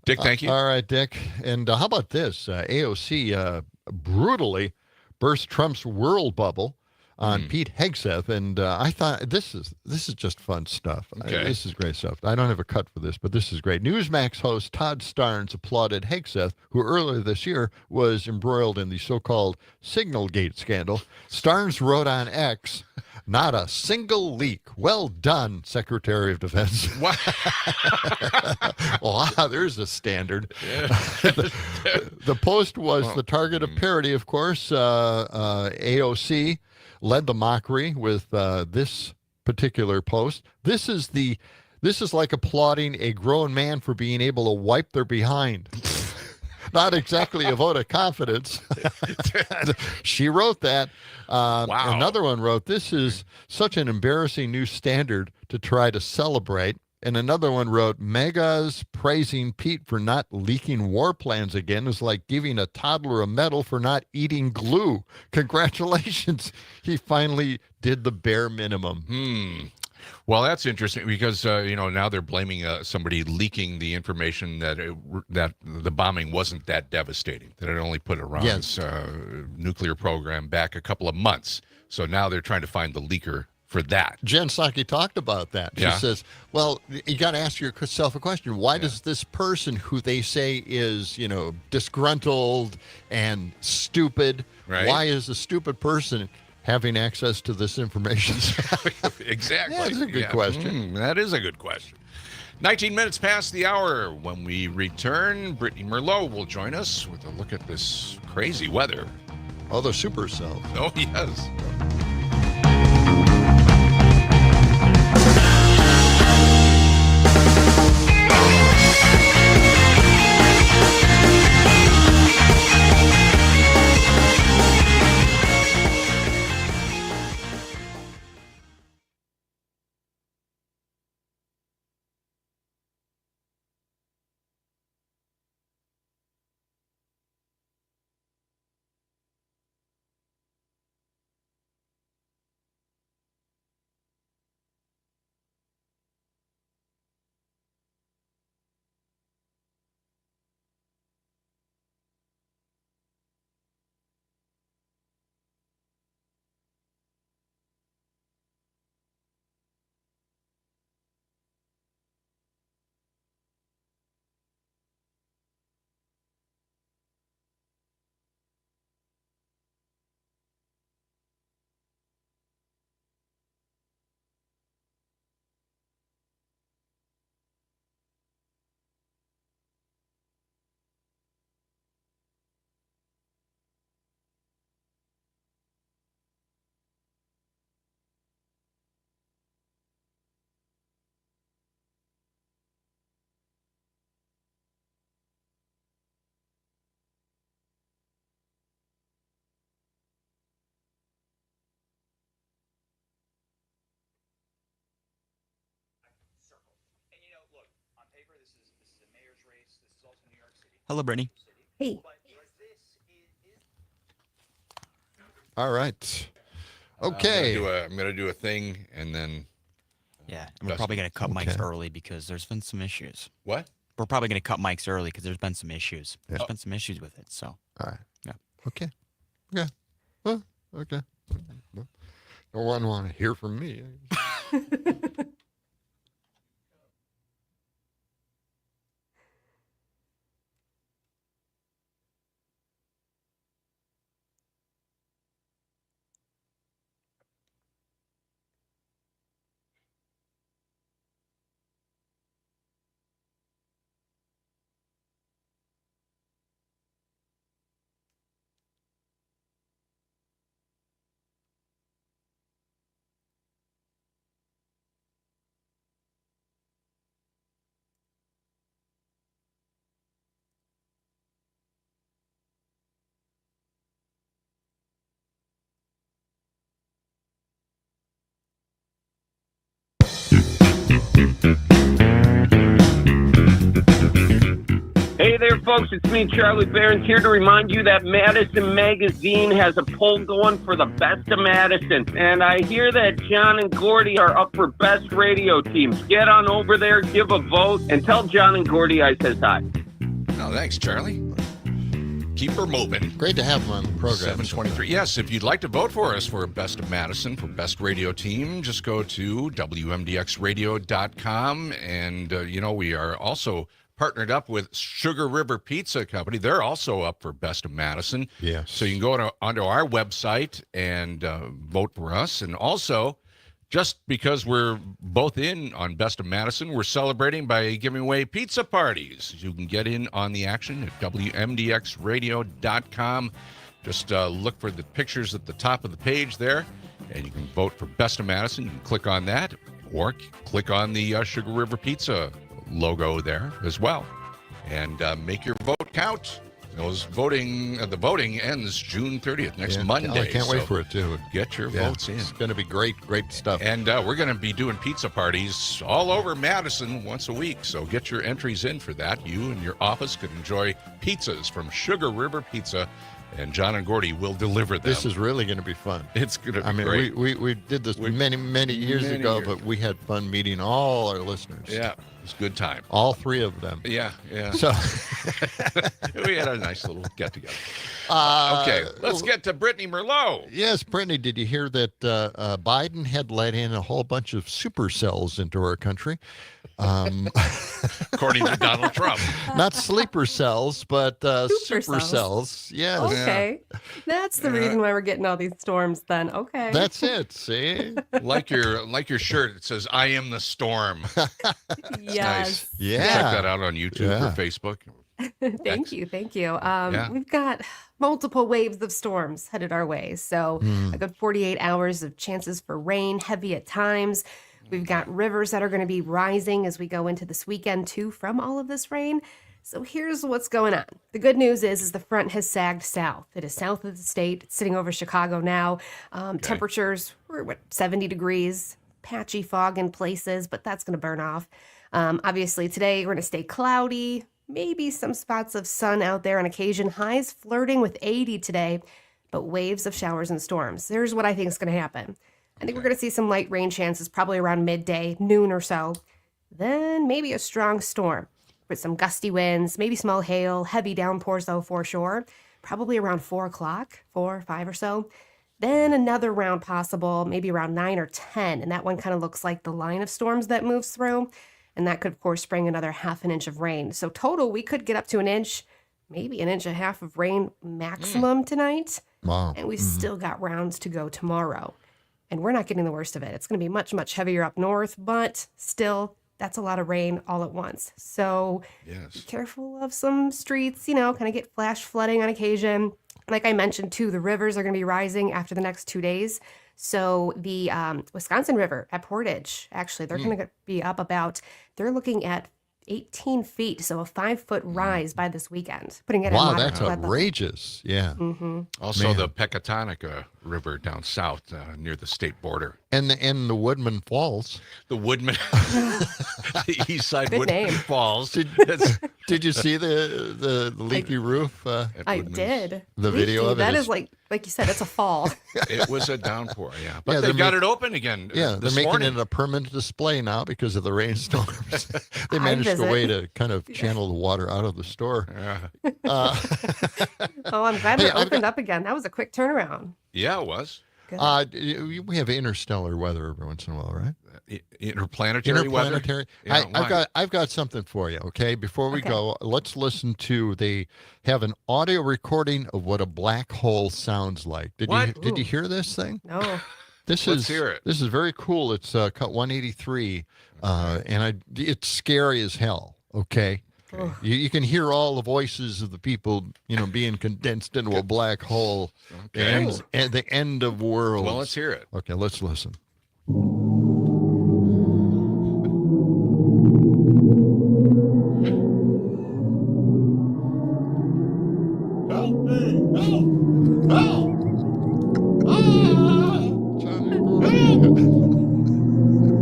Dick, thank you. All right, Dick. And how about this? AOC brutally burst Trump's world bubble on Pete Hegseth, and I thought this is just fun stuff. Okay. This is great stuff. I don't have a cut for this, but this is great. Newsmax host Todd Starnes applauded Hegseth, who earlier this year was embroiled in the so-called Signalgate scandal. Starnes wrote on X, "Not a single leak. Well done, Secretary of Defense." Wow, there's a standard. Yeah. The post was the target of parody, of course. AOC led the mockery with this particular post. This is like applauding a grown man for being able to wipe their behind. Not exactly a vote of confidence. She wrote that. Wow. Another one wrote, "This is such an embarrassing new standard to try to celebrate." And another one wrote, "Megas praising Pete for not leaking war plans again is like giving a toddler a medal for not eating glue. Congratulations. He finally did the bare minimum." Well, that's interesting because, now they're blaming somebody leaking the information that the bombing wasn't that devastating, that it only put Iran's nuclear program back a couple of months. So now they're trying to find the leaker for that. Jen Psaki talked about that. She says, well, you got to ask yourself a question. Why does this person who they say is, disgruntled and stupid, why is a stupid person having access to this information? Exactly. Yeah, that's a good question. That is a good question. 19 minutes past the hour. When we return, Brittany Merlot will join us with a look at this crazy weather. Oh, the supercell. Oh, yes. Hello, Brittany. Hey. All right. Okay. I'm gonna do a thing, and then. Yeah, and we're probably going to cut mics early because there's been some issues. What? We're probably going to cut mics early because there's been some issues. There's been some issues with it, so. All right. Yeah. Okay. Yeah. Well, okay. No one want to hear from me. Hey there, folks. It's me, Charlie Barons, here to remind you that Madison Magazine has a poll going for the best of Madison. And I hear that John and Gordy are up for best radio teams. Get on over there, give a vote, and tell John and Gordy I says hi. Oh, thanks, Charlie. Keep her moving. Great to have them on the program. 723. Yes, if you'd like to vote for us for Best of Madison, for Best Radio Team, just go to WMDXradio.com. And, we are also partnered up with Sugar River Pizza Company. They're also up for Best of Madison. Yes. So you can go onto our website and vote for us. And also, just because we're both in on Best of Madison, we're celebrating by giving away pizza parties. You can get in on the action at WMDXradio.com. Just look for the pictures at the top of the page there, and you can vote for Best of Madison. You can click on that, or click on the Sugar River Pizza logo there as well, and make your vote count. The voting ends June 30th, next Monday. I can't wait for it too. Get your votes in. It's going to be great stuff. And we're going to be doing pizza parties all over Madison once a week. So get your entries in for that. You and your office could enjoy pizzas from Sugar River Pizza, and John and Gordy will deliver them. This is really going to be fun. It's going to be great. We did this many years ago, but we had fun meeting all our listeners. Yeah, it was a good time. All three of them. Yeah. So we had a nice little get-together. Okay, let's get to Brittany Merlot. Yes, Brittany, did you hear that Biden had let in a whole bunch of supercells into our country? According to Donald Trump. Not sleeper cells, but supercells. Yes. Okay. That's the reason why we're getting all these storms then. Okay. That's it, see? Like your shirt, it says, "I am the storm." Yes. Nice. Yeah. Check that out on YouTube or Facebook. Thank you. We've got multiple waves of storms headed our way. So a good 48 hours of chances for rain, heavy at times. We've got rivers that are going to be rising as we go into this weekend too from all of this rain. So here's what's going on. The good news is the front has sagged south. It is south of the state. It's sitting over Chicago now. Temperatures were 70 degrees, patchy fog in places, but that's going to burn off. Obviously today we're going to stay cloudy, maybe some spots of sun out there on occasion. Highs flirting with 80 today, but waves of showers and storms. Here's what I think is going to happen. I think we're going to see some light rain chances probably around midday, noon or so. Then maybe a strong storm with some gusty winds, maybe small hail, heavy downpours though for sure. Probably around 4 o'clock, 4 or 5 or so. Then another round possible, maybe around 9 or 10. And that one kind of looks like the line of storms that moves through. And that could, of course, bring another half an inch of rain. So total, we could get up to an inch, maybe an inch and a half of rain maximum tonight. Wow. And we've still got rounds to go tomorrow. And we're not getting the worst of it. It's going to be much, much heavier up north, but still, that's a lot of rain all at once. So be careful of some streets, kind of get flash flooding on occasion. Like I mentioned, too, the rivers are going to be rising after the next 2 days. So the Wisconsin River at Portage, actually, they're going to be up they're looking at 18 feet, so a 5-foot rise by this weekend. Putting it wow, that's outrageous. Yeah. Mm-hmm. Also, the Pecatonica River down south near the state border. And the Woodman Falls. The Woodman, the East Side Good Woodman name. Falls. Did you see the leaky roof? I did. The Leaky, video of it that is- is like you said, it's a fall. It was a downpour, but Yeah, they they're got it open again. Yeah, they're this making morning. it a permanent display now because of the rainstorms. They I'd managed a visit. way to kind of channel the water out of the store. Oh, I'm glad Hey, it I've opened up again. That was a quick turnaround. Yeah, it was. We have interstellar weather every once in a while, right? Interplanetary weather. Interplanetary. Yeah, why? I've got something for you. Okay, before we Okay. go, let's listen to. They have an audio recording of what a black hole sounds like. Did you hear this thing? No. This Let's is hear it. This is very cool. It's cut 183, and it's scary as hell. Okay. You can hear all the voices of the people, being condensed into a black hole. Okay. The end of worlds. Well, let's hear it. Okay, let's listen.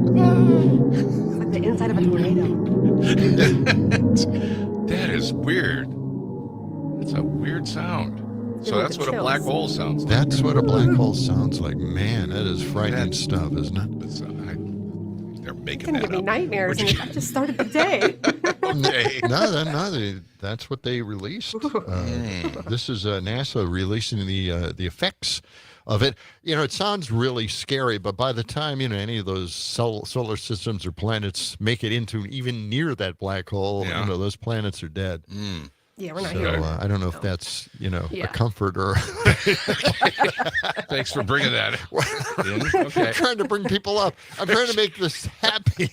It's like the inside of a tornado. That is weird. It's a weird sound. So Give me that's the what a black chills. hole sounds like. That's what a black hole sounds like. Man, that is frightening stuff, isn't it? They're It's making gonna that give me up. nightmares, and I just started the day. No, that's what they released. This is NASA releasing the effects of it. It sounds really scary, but by the time any of those solar systems or planets make it into even near that black hole, those planets are dead. Yeah, we're not So here. I don't know if that's a Yeah. comfort or. Thanks for bringing that in. Okay. I'm trying to bring people up. I'm trying to make this happy.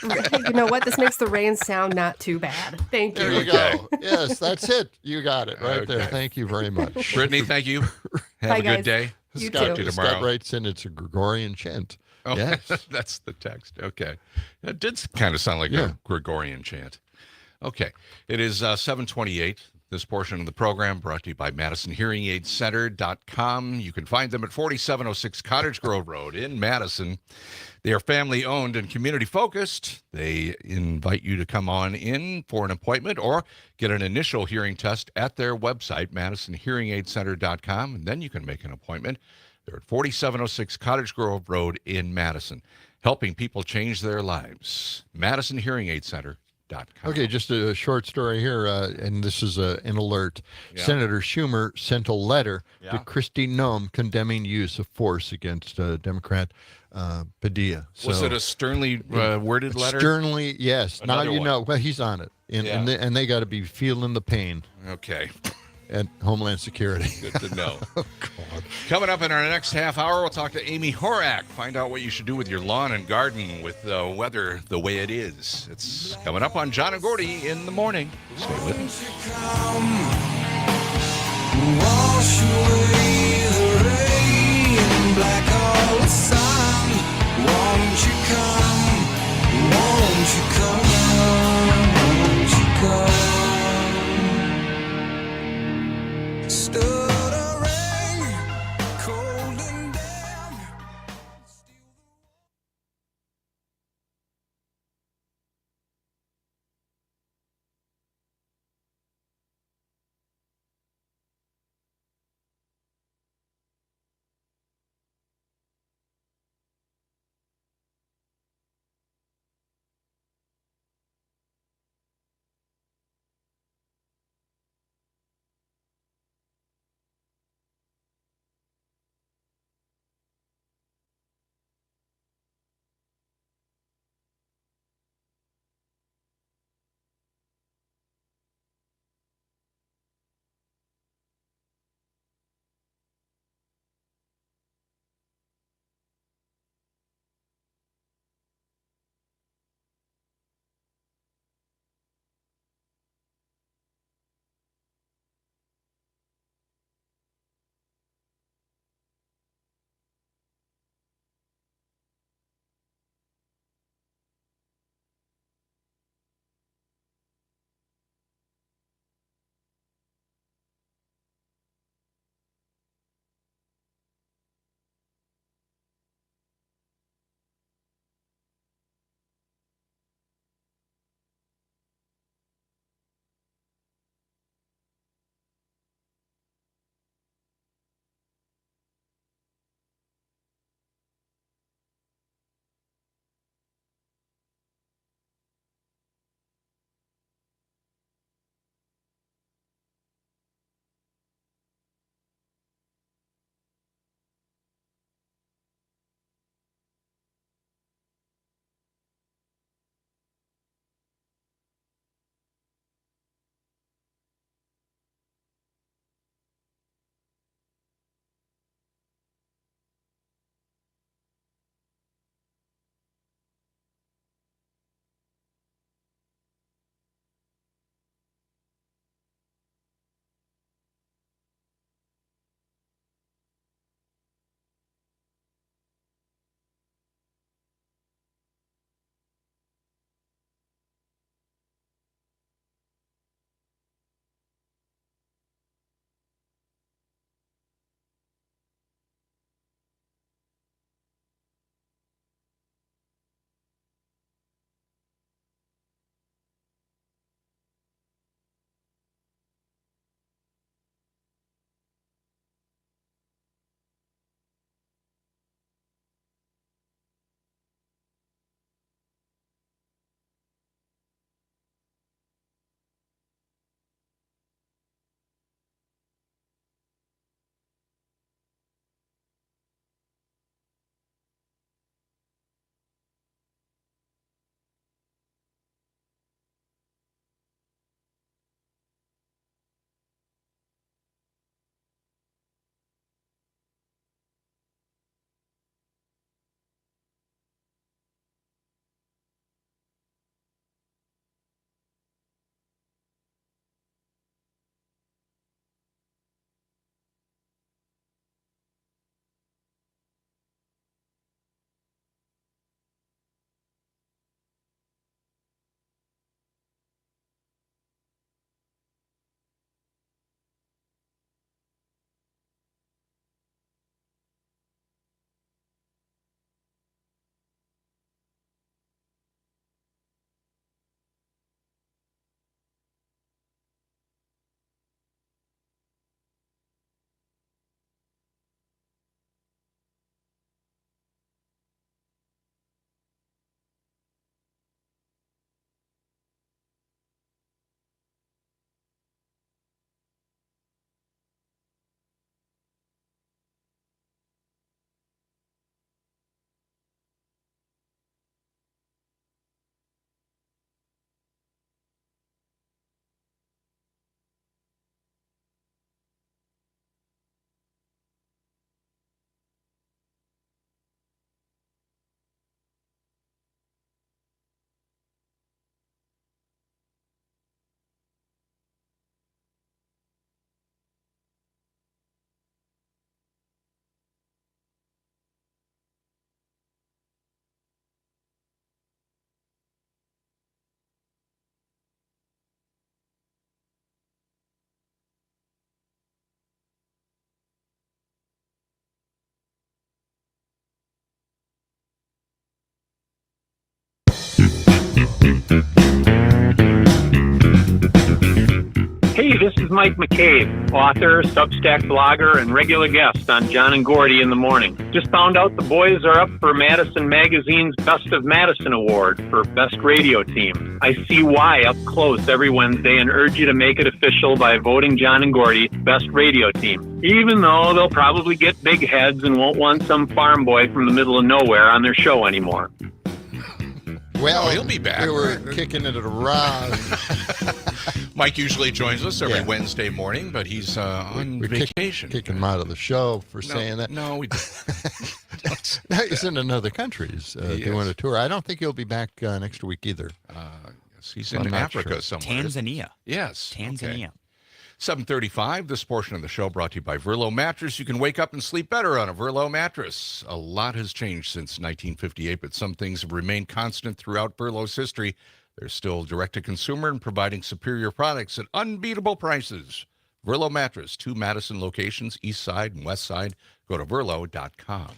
You know what? This makes the rain sound not too bad. Thank you. There you go. Yes, that's it. You got it right there. Okay. Thank you very much. Brittany, thank you. Have Bye, a good guys. day. You Talk too. to you Scott tomorrow. writes in it's a Gregorian chant. Oh, Yes. that's the text. Okay. It did kind of sound like a Gregorian chant. Okay. It is 7:28. This portion of the program brought to you by MadisonHearingAidCenter.com. You can find them at 4706 Cottage Grove Road in Madison. They are family owned and community focused. They invite you to come on in for an appointment or get an initial hearing test at their website, MadisonHearingAidCenter.com, and then you can make an appointment. They're at 4706 Cottage Grove Road in Madison, helping people change their lives. MadisonHearingAidCenter.com. Okay, just a short story here, and this is an alert. Yeah. Senator Schumer sent a letter Yeah. to Kristi Noem condemning use of force against Democrat Padilla. Was So- it a sternly worded letter? Sternly, yes. Another now you one. know. Well, he's on it, and they got to be feeling the pain Okay. at Homeland Security. Good to know. Coming up in our next half hour, we'll talk to Amy Horak. Find out what you should do with your lawn and garden with the weather the way it is. It's coming up on John and Gordy in the morning. Stay with us. Wash away the rain, black all the sun. Won't you come? Won't you come? Won't you come? Stuttering, cold and damp. Hey, this is Mike McCabe, author, Substack blogger, and regular guest on John and Gordy in the Morning. Just found out the boys are up for Madison Magazine's Best of Madison Award for Best Radio Team. I see why up close every Wednesday and urge you to make it official by voting John and Gordy Best Radio Team, even though they'll probably get big heads and won't want some farm boy from the middle of nowhere on their show anymore. Well, he'll be back. We were kicking it around. Mike usually joins us every Wednesday morning, but he's on vacation. Kicking him out of the show for saying that. No, we don't. Now he's in another country. He's doing a tour. I don't think he'll be back next week either. He's in Africa somewhere. Tanzania. Yes. Tanzania. Okay. 7:35. This portion of the show brought to you by Verlo Mattress. You can wake up and sleep better on a Verlo mattress. A lot has changed since 1958, but some things have remained constant throughout Verlo's history. They're still direct-to-consumer and providing superior products at unbeatable prices. Verlo Mattress, 2 Madison locations, east side and west side. Go to verlo.com.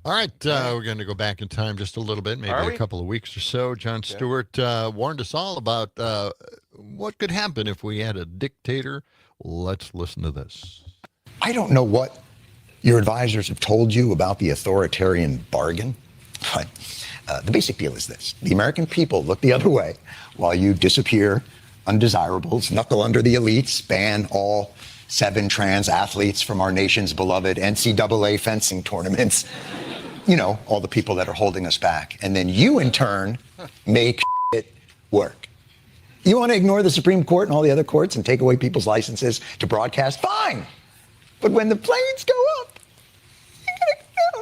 All right, we're going to go back in time just a little bit, maybe a couple of weeks or so. Jon Stewart warned us all about what could happen if we had a dictator. Let's listen to this. I don't know what your advisors have told you about the authoritarian bargain, but the basic deal is this. The American people look the other way while you disappear undesirables, knuckle under the elites, ban all 7 trans athletes from our nation's beloved NCAA fencing tournaments. You know, all the people that are holding us back. And then you, in turn, make it work. You want to ignore the Supreme Court and all the other courts and take away people's licenses to broadcast? Fine. But when the planes go up, you're going to go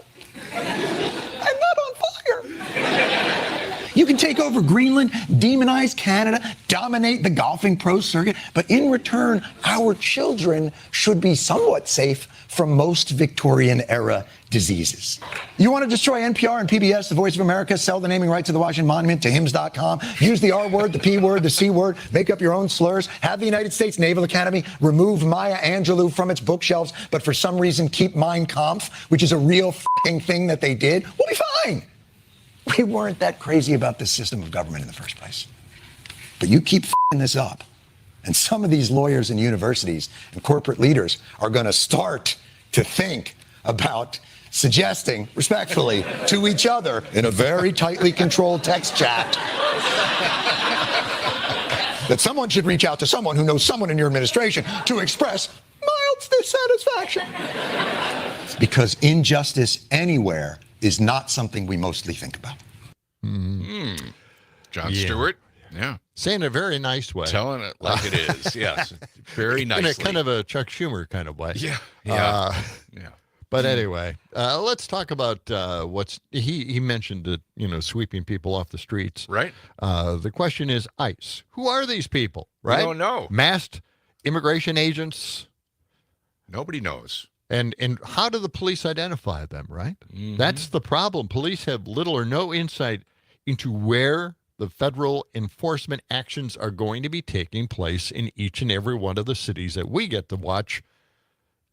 down. I'm not on fire. You can take over Greenland, demonize Canada, dominate the golfing pro circuit, but in return, our children should be somewhat safe from most Victorian-era diseases. You want to destroy NPR and PBS, the Voice of America, sell the naming rights to the Washington Monument to Hims.com, use the R word, the P word, the C word, make up your own slurs, have the United States Naval Academy remove Maya Angelou from its bookshelves, but for some reason keep Mein Kampf, which is a real f***ing thing that they did, we'll be fine. We weren't that crazy about this system of government in the first place. But you keep f***ing this up, and some of these lawyers and universities and corporate leaders are going to start to think about suggesting, respectfully, to each other in a very tightly controlled text chat that someone should reach out to someone who knows someone in your administration to express mild dissatisfaction. Because injustice anywhere is not something we mostly think about. Jon Stewart. Yeah. Saying it a very nice way. Telling it like it is. Yes. Very nicely. In a kind of a Chuck Schumer kind of way. Yeah. Yeah. Yeah. But anyway, let's talk about what's he mentioned that, sweeping people off the streets. Right. The question is ICE. Who are these people? Right. We don't know. Masked immigration agents. Nobody knows. And how do the police identify them? Right. Mm-hmm. That's the problem. Police have little or no insight into where the federal enforcement actions are going to be taking place in each and every one of the cities that we get to watch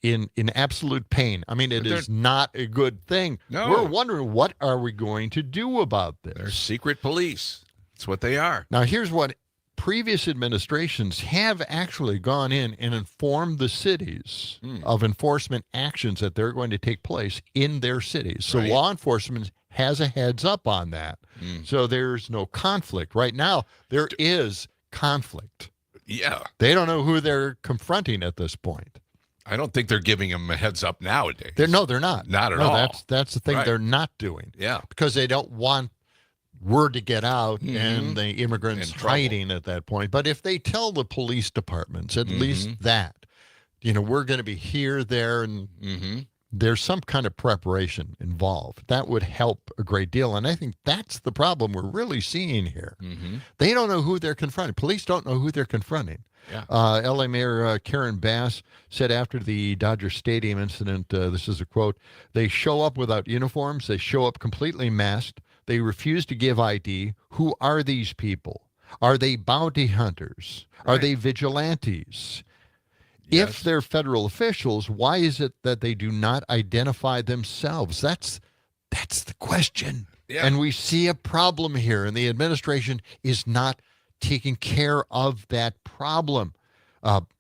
in absolute pain. I mean, it is not a good thing. No. We're wondering, what are we going to do about this? They're secret police. That's what they are. Now, here's what previous administrations have actually gone in and informed the cities of enforcement actions that they're going to take place in their cities. So law enforcement has a heads up on that. So there's no conflict. Right now, there is conflict. Yeah. They don't know who they're confronting at this point. I don't think they're giving them a heads up nowadays. They're not. Not at all. That's the thing they're not doing. Yeah. Because they don't want word to get out and the immigrants hiding at that point. But if they tell the police departments, at least that, we're going to be here, there, and there's some kind of preparation involved. That would help a great deal. And I think that's the problem we're really seeing here. They don't know who they're confronting. Police don't know who they're confronting. Yeah. L.A. Mayor Karen Bass said after the Dodger Stadium incident, this is a quote, "They show up without uniforms. They show up completely masked. They refuse to give ID. Who are these people? Are they bounty hunters? Are they vigilantes? Yes. If they're federal officials, why is it that they do not identify themselves?" That's the question. Yeah. And we see a problem here, and the administration is not taking care of that problem.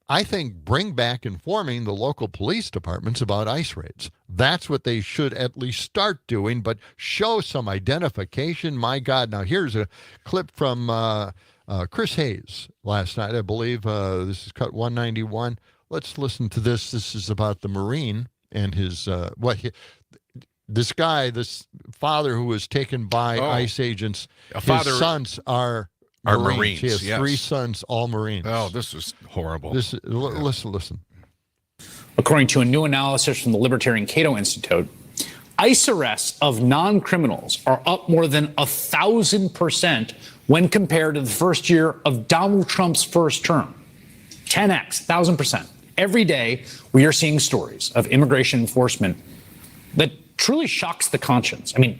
I think bring back informing the local police departments about ICE raids. That's what they should at least start doing, but show some identification. My God. Now, here's a clip from Chris Hayes last night, I believe. This is cut 191. Let's listen to this. This is about the Marine and his, this guy, this father who was taken by ICE agents. His sons are Marines. He has 3 sons, all Marines. Oh, this is horrible. Listen. According to a new analysis from the Libertarian Cato Institute, ICE arrests of non-criminals are up more than 1,000% when compared to the first year of Donald Trump's first term. 10x, 1,000%. Every day, we are seeing stories of immigration enforcement that truly shocks the conscience. I mean,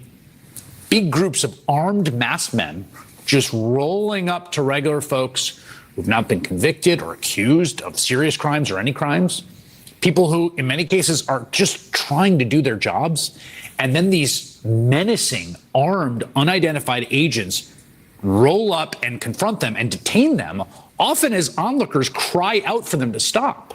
big groups of armed masked men just rolling up to regular folks who've not been convicted or accused of serious crimes or any crimes. People who, in many cases, are just trying to do their jobs. And then these menacing, armed, unidentified agents roll up and confront them and detain them, often as onlookers cry out for them to stop.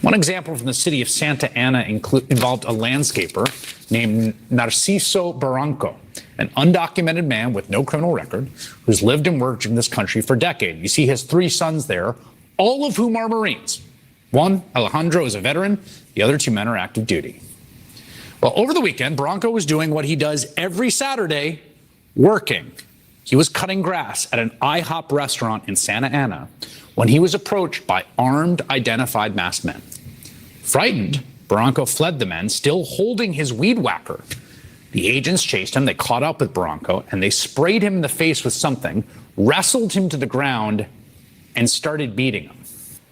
One example from the city of Santa Ana involved a landscaper named Narciso Barranco, an undocumented man with no criminal record who's lived and worked in this country for decades. You see his 3 sons there, all of whom are Marines. One, Alejandro, is a veteran. The other 2 men are active duty. Well, over the weekend, Barranco was doing what he does every Saturday, working. He was cutting grass at an IHOP restaurant in Santa Ana when he was approached by armed, identified masked men. Frightened, Barranco fled the men, still holding his weed whacker. The agents chased him, they caught up with Barranco, and they sprayed him in the face with something, wrestled him to the ground, and started beating him.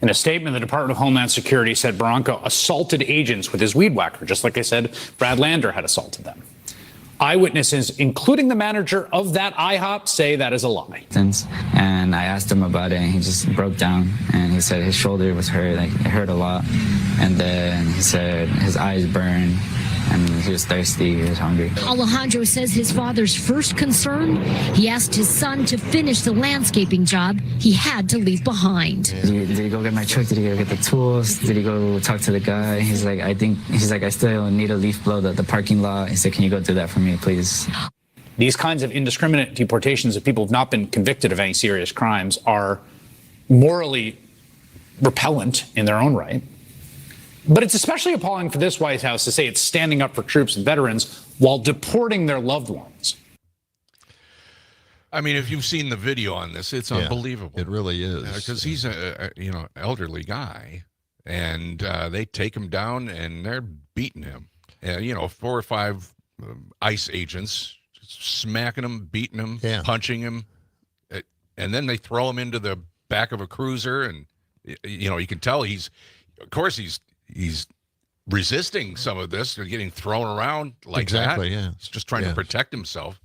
In a statement, the Department of Homeland Security said Barranco assaulted agents with his weed whacker, just like I said Brad Lander had assaulted them. Eyewitnesses, including the manager of that IHOP, say that is a lie. And I asked him about it, and he just broke down, and he said his shoulder was hurt, like it hurt a lot. And then he said his eyes burned, and he was thirsty, he was hungry. Alejandro says his father's first concern, he asked his son to finish the landscaping job he had to leave behind. Did he go get my truck? Did he go get the tools? Did he go talk to the guy? He's like, I still need to leaf blow the parking lot. He said, can you go do that for me, please? These kinds of indiscriminate deportations of people who have not been convicted of any serious crimes are morally repellent in their own right. But it's especially appalling for this White House to say it's standing up for troops and veterans while deporting their loved ones. I mean, if you've seen the video on this, it's unbelievable. It really is. Because he's a elderly guy, and they take him down and they're beating him. 4 or 5 ICE agents smacking him, beating him, punching him, and then they throw him into the back of a cruiser, and you can tell he's resisting some of this. They're getting thrown around like that. Exactly, yeah. He's just trying to protect himself.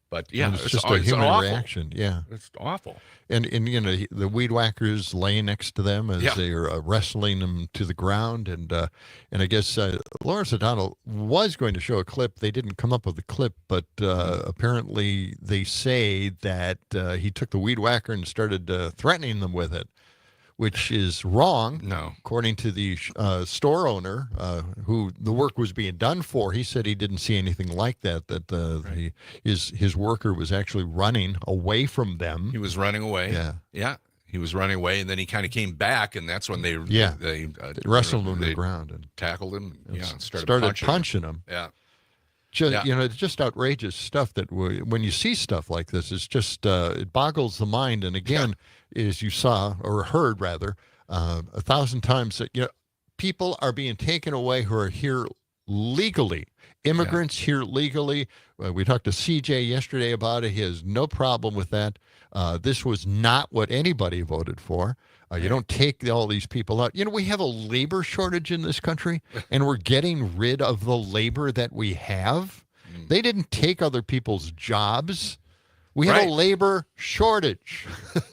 But yeah, it's just a human reaction. Yeah, it's awful. And the weed whackers laying next to them as they're wrestling them to the ground. And I guess Lawrence O'Donnell was going to show a clip. They didn't come up with the clip, but apparently they say that he took the weed whacker and started threatening them with it, which is wrong. No. According to the store owner who the work was being done for, he said he didn't see anything like that, his worker was actually running away from them. He was running away. Yeah. He was running away, and then he kind of came back, and that's when they wrestled him to the ground and tackled him. And started punching him. Yeah. It's just outrageous stuff that when you see stuff like this, it's just it boggles the mind. And again, as you saw or heard rather, 1,000 times that people are being taken away who are here legally. Immigrants here legally. We talked to CJ yesterday about it. He has no problem with that. This was not what anybody voted for. You don't take all these people out. We have a labor shortage in this country, and we're getting rid of the labor that we have. They didn't take other people's jobs. We have a labor shortage.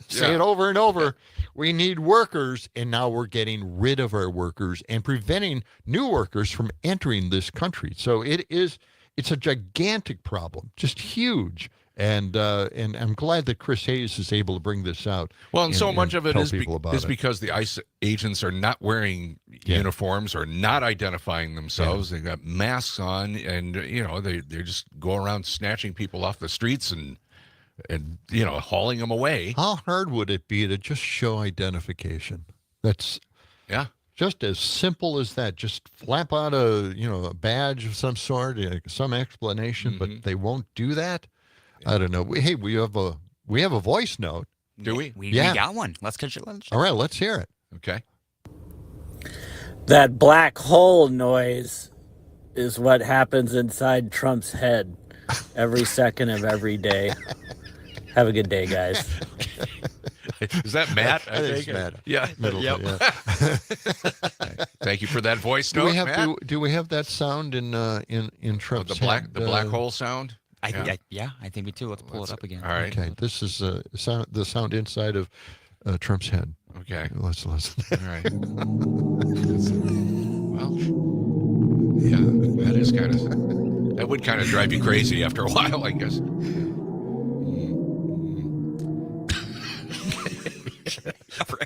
Say it over and over. We need workers, and now we're getting rid of our workers and preventing new workers from entering this country. So it is it's a gigantic problem, just huge. And I'm glad that Chris Hayes is able to bring this out. Well, and so much of it tell is, people about it. because the ICE agents are not wearing uniforms or not identifying themselves. They've got masks on, and they just go around snatching people off the streets and hauling them away. How hard would it be to just show identification? That's just as simple as that. Just flap out a badge of some sort, some explanation, but they won't do that. I don't know. We have a voice note. Do we? We got one. Let's catch it. All right, let's hear it. Okay. That black hole noise is what happens inside Trump's head every second of every day. Have a good day, guys. Is that Matt? I think it's Matt. Yeah. Middleton, Yep. yeah. Thank you for that voice note, Matt. Do we have that sound in Trump's head? The black hole sound? I think we do. Let's pull it up again. All right. Okay, this is the sound inside of Trump's head. Okay. Let's listen. All right. Well, yeah, that is that would kind of drive you crazy after a while, I guess.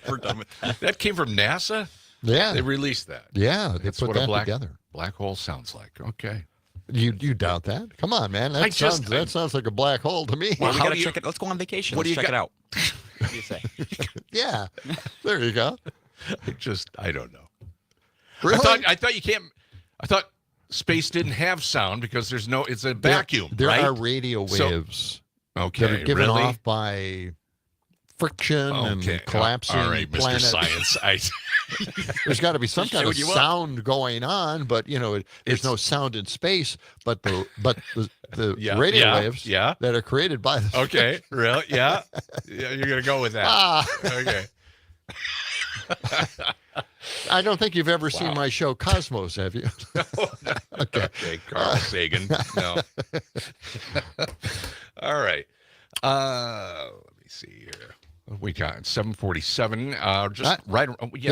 We're done with that. That came from NASA? Yeah. They released that. Yeah, they That's put what that a together. black hole sounds like. Okay. You doubt that? Come on, man. That sounds like a black hole to me. Well, we gotta check it. Let's go on vacation. Let's check it out. What do you say? Yeah. There you go. I don't know. Really? I thought you can't. I thought space didn't have sound because it's a vacuum. There right? are radio waves that are given off by friction and collapsing all right, planet. Mr. Science. There's got to be some kind of showed you up. sound going on, but there's no sound in space. But the radio waves that are created by the Okay, really? Yeah, you're gonna go with that. Okay. I don't think you've ever seen my show Cosmos, have you? No. Okay, Carl Sagan. No. All right. Let me see here. What we got 7:47.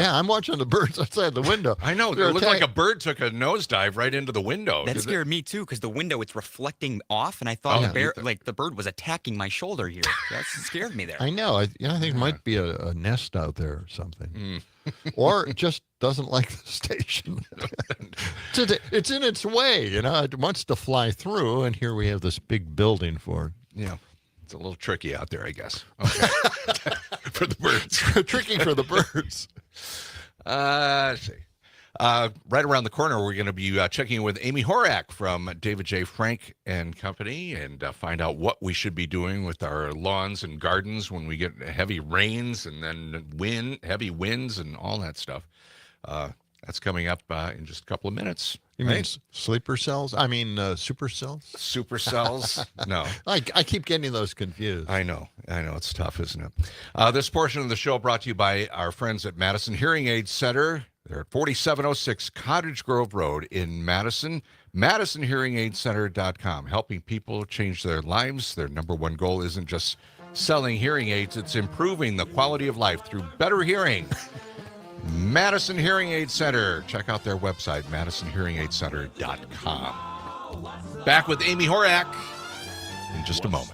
I'm watching the birds outside the window. I know. It looked like a bird took a nosedive right into the window. That scared me too, because the window it's reflecting off, and I thought the bird was attacking my shoulder here. That scared me there. I know. I think it might be a nest out there or something, or it just doesn't like the station. It's in its way, It wants to fly through, and here we have this big building for it. Yeah. It's a little tricky out there, I guess. Okay. For the birds. Tricky for the birds. Let's see. Right around the corner, we're going to be checking in with Amy Horak from David J. Frank and Company and find out what we should be doing with our lawns and gardens when we get heavy rains and then heavy winds and all that stuff. That's coming up in just a couple of minutes. You mean sleeper cells? I mean supercells? Supercells? No. I keep getting those confused. I know. It's tough, isn't it? This portion of the show brought to you by our friends at Madison Hearing Aid Center. They're at 4706 Cottage Grove Road in Madison. MadisonHearingAidCenter.com, helping people change their lives. Their number one goal isn't just selling hearing aids, it's improving the quality of life through better hearing. Madison Hearing Aid Center. Check out their website, MadisonHearingAidCenter.com. Back with Amy Horak in just a moment.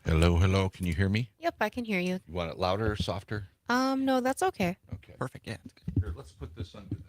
Hello, hello. Can you hear me? Yep, I can hear you. You want it louder or softer? No, that's okay. Okay. Perfect. Yeah. Here, let's put this under the.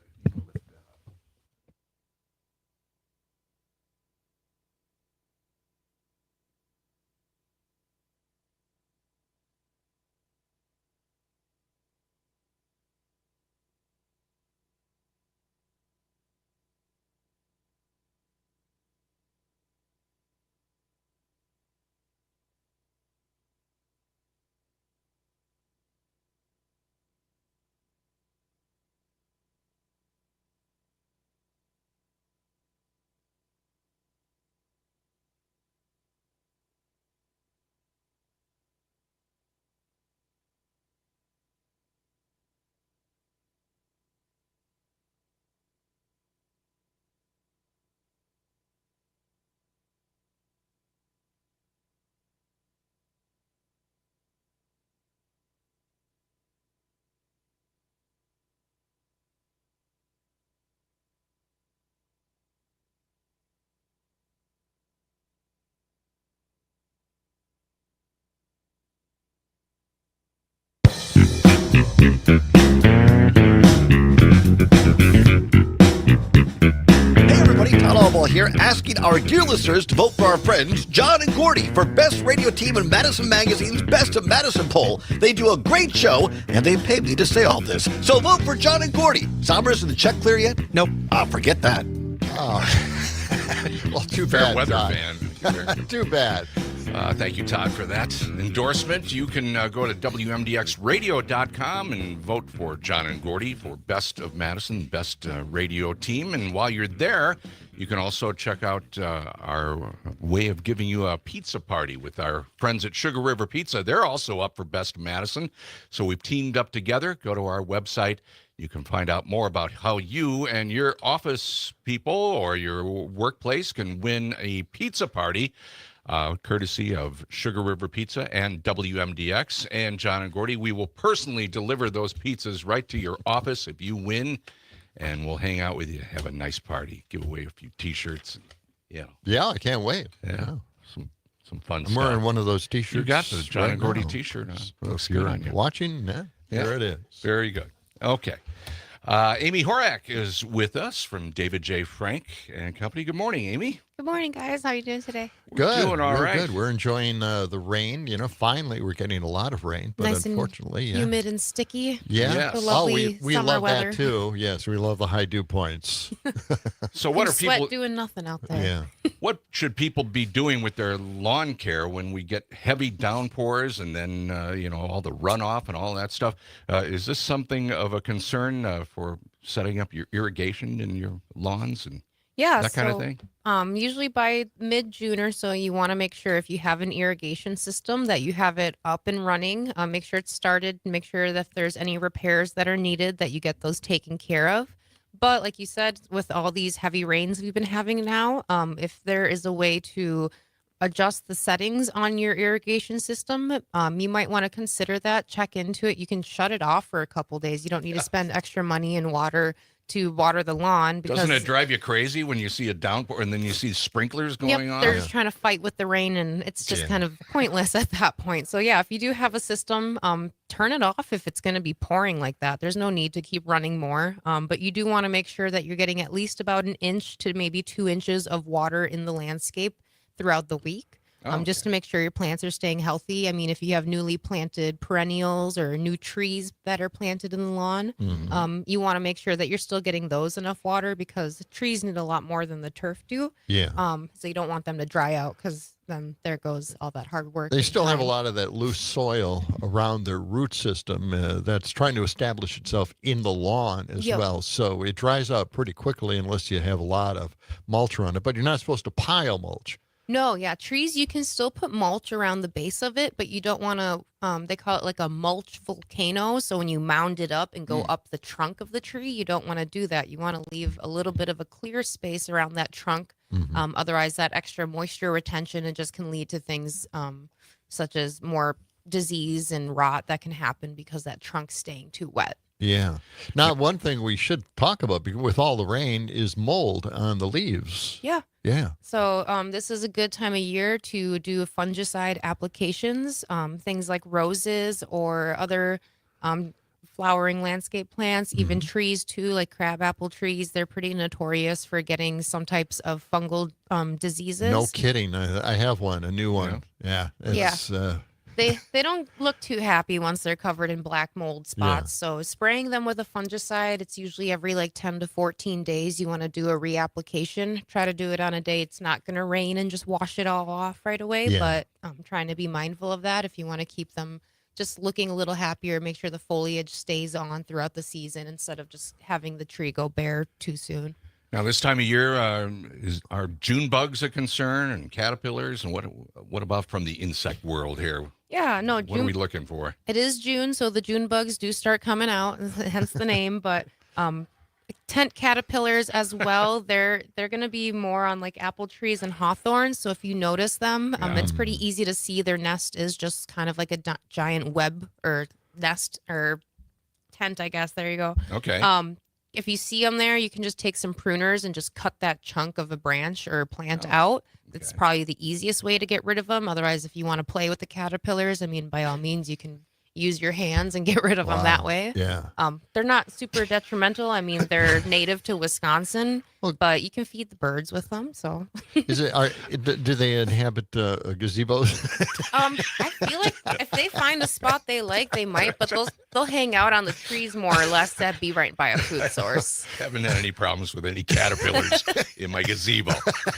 Hey everybody, Todd Allball here, asking our dear listeners to vote for our friends John and Gordy for Best Radio Team in Madison Magazine's Best of Madison poll. They do a great show, and they pay me to say all this. So vote for John and Gordy. Somers, is the check clear yet? Nope. Forget that. Oh. Well, too Fair bad, weather Todd. fan. Too bad. Thank you, Todd, for that endorsement. You can go to WMDXradio.com and vote for John and Gordy for Best of Madison, Best Radio Team. And while you're there, you can also check out our way of giving you a pizza party with our friends at Sugar River Pizza. They're also up for Best of Madison. So we've teamed up together. Go to our website. You can find out more about how you and your office people or your workplace can win a pizza party. Courtesy of Sugar River Pizza and WMDX and John and Gordy. We will personally deliver those pizzas right to your office if you win, and we'll hang out with you, have a nice party, give away a few T-shirts. And, Yeah, I can't wait. Yeah. Some fun I'm stuff. wearing one of those T-shirts. You got the John and Gordy now. T-shirt on. So Looks if you're good on you. watching, there it is. Very good. Okay. Amy Horak is with us from David J. Frank and Company. Good morning, Amy. Good morning, guys. How are you doing today? Good. Doing all We're right. good. We're enjoying the rain. Finally, we're getting a lot of rain, but Nice unfortunately, and humid and sticky. Yeah. The lovely we summer love weather. that too. Yes, we love the high dew points. So what You are people sweat doing nothing out there. Yeah. What should people be doing with their lawn care when we get heavy downpours and then all the runoff and all that stuff? Is this something of a concern for setting up your irrigation in your lawns and that kind of thing? Usually by mid-June or so, you want to make sure if you have an irrigation system that you have it up and running. Make sure it's started. Make sure that if there's any repairs that are needed, that you get those taken care of. But like you said, with all these heavy rains we've been having now, if there is a way to adjust the settings on your irrigation system, you might want to consider that. Check into it. You can shut it off for a couple days. You don't need to spend extra money and water to water the lawn. Because Doesn't it drive you crazy when you see a downpour and then you see sprinklers going on? They're just trying to fight with the rain, and it's just kind of pointless at that point. So yeah, if you do have a system, turn it off if it's going to be pouring like that. There's no need to keep running more. But you do want to make sure that you're getting at least about 1 inch to maybe 2 inches of water in the landscape throughout the week. Just to make sure your plants are staying healthy. I mean, if you have newly planted perennials or new trees that are planted in the lawn, you want to make sure that you're still getting those enough water, because the trees need a lot more than the turf do. Yeah. So you don't want them to dry out, because then there goes all that hard work. They and still have a time. lot of that loose soil around their root system that's trying to establish itself in the lawn as Yep. well. So it dries out pretty quickly unless you have a lot of mulch around it. But you're not supposed to pile mulch. No, yeah, trees, you can still put mulch around the base of it, but you don't want to, they call it like a mulch volcano. So when you mound it up and go up the trunk of the tree, you don't want to do that. You want to leave a little bit of a clear space around that trunk. Otherwise, that extra moisture retention, it just can lead to things such as more disease and rot that can happen because that trunk's staying too wet. Yeah. Now, one thing we should talk about with all the rain is mold on the leaves. Yeah. Yeah. So this is a good time of year to do fungicide applications, things like roses or other flowering landscape plants, even trees too, like crabapple trees. They're pretty notorious for getting some types of fungal diseases. No kidding. I have one, a new one. Yeah. It's, They don't look too happy once they're covered in black mold spots. So spraying them with a fungicide, it's usually every like 10 to 14 days you want to do a reapplication. Try to do it on a day it's not going to rain and just wash it all off right away. Yeah. But I'm trying to be mindful of that if you want to keep them just looking a little happier, make sure the foliage stays on throughout the season instead of just having the tree go bare too soon. Now, this time of year, are June bugs a concern and caterpillars? And what about from the insect world here? Yeah, no, What are we looking for? It is June, so the June bugs do start coming out, hence the name. But tent caterpillars as well. They're going to be more on like apple trees and hawthorns. So if you notice them, it's pretty easy to see. Their nest is just kind of like a giant web or nest or tent, I guess. There you go. Okay. If you see them there, you can just take some pruners and just cut that chunk of a branch or plant out. It's probably the easiest way to get rid of them. Otherwise, if you want to play with the caterpillars, I mean, by all means, you can use your hands and get rid of them that way. Yeah. They're not super detrimental. I mean, they're native to Wisconsin, but you can feed the birds with them. So, do they inhabit gazebos? I feel like if they find a spot they like, they might, but they'll hang out on the trees more or less. That'd be right by a food source. Haven't had any problems with any caterpillars in my gazebo.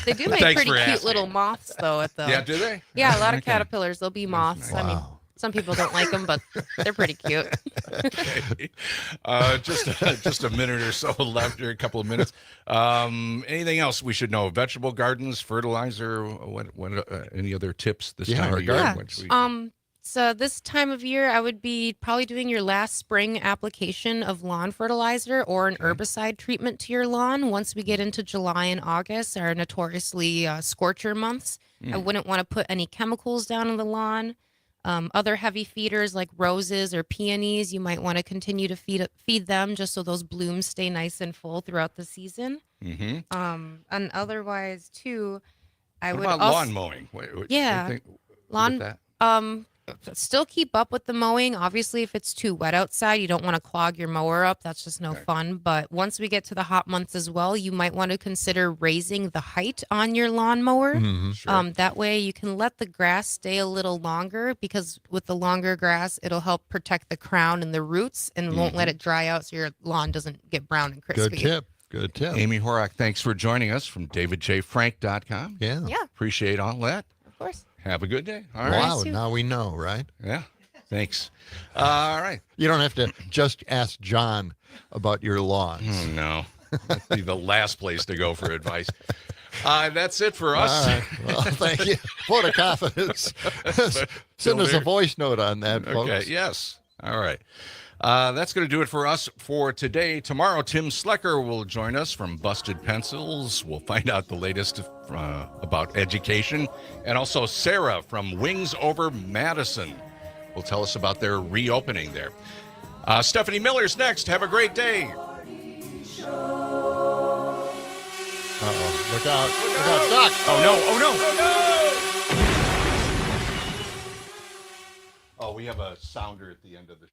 They do But make thanks pretty for cute asking. little moths, though. Yeah, do they? Yeah, a lot of Okay. caterpillars. They'll be moths. I mean, some people don't like them, but they're pretty cute. Okay. Just a minute or so left here, a couple of minutes. Anything else we should know? Vegetable gardens, fertilizer, any other tips this time of year? Yeah. What should we- So this time of year, I would be probably doing your last spring application of lawn fertilizer or an herbicide treatment to your lawn. Once we get into July and August, are notoriously scorcher months. I wouldn't want to put any chemicals down on the lawn. Other heavy feeders like roses or peonies, you might want to continue to feed them just so those blooms stay nice and full throughout the season. And otherwise, too, I What would about also, lawn mowing? Yeah. Anything with Lawn, that? still keep up with the mowing. Obviously, if it's too wet outside, you don't want to clog your mower up. That's just no fun. But once we get to the hot months as well, you might want to consider raising the height on your lawnmower. That way you can let the grass stay a little longer, because with the longer grass, it'll help protect the crown and the roots and won't let it dry out so your lawn doesn't get brown and crispy. Good tip. Amy Horak, thanks for joining us from davidjfrank.com. Yeah. Yeah. Appreciate all that. Of course. Have a good day. All right. Wow, now we know, right? Yeah. Thanks. All right. You don't have to just ask John about your lawns. No. That'd be the last place to go for advice. That's it for us. All right. Well, thank you. Vote of confidence. Send us a voice note on that, folks. Okay, yes. All right. That's going to do it for us for today. Tomorrow, Tim Slecker will join us from Busted Pencils. We'll find out the latest about education. And also Sarah from Wings Over Madison will tell us about their reopening there. Stephanie Miller's next. Have a great day. Uh-oh. Look out. Look out, Doc. Oh, no. Oh, no. Oh, we have a sounder at the end of the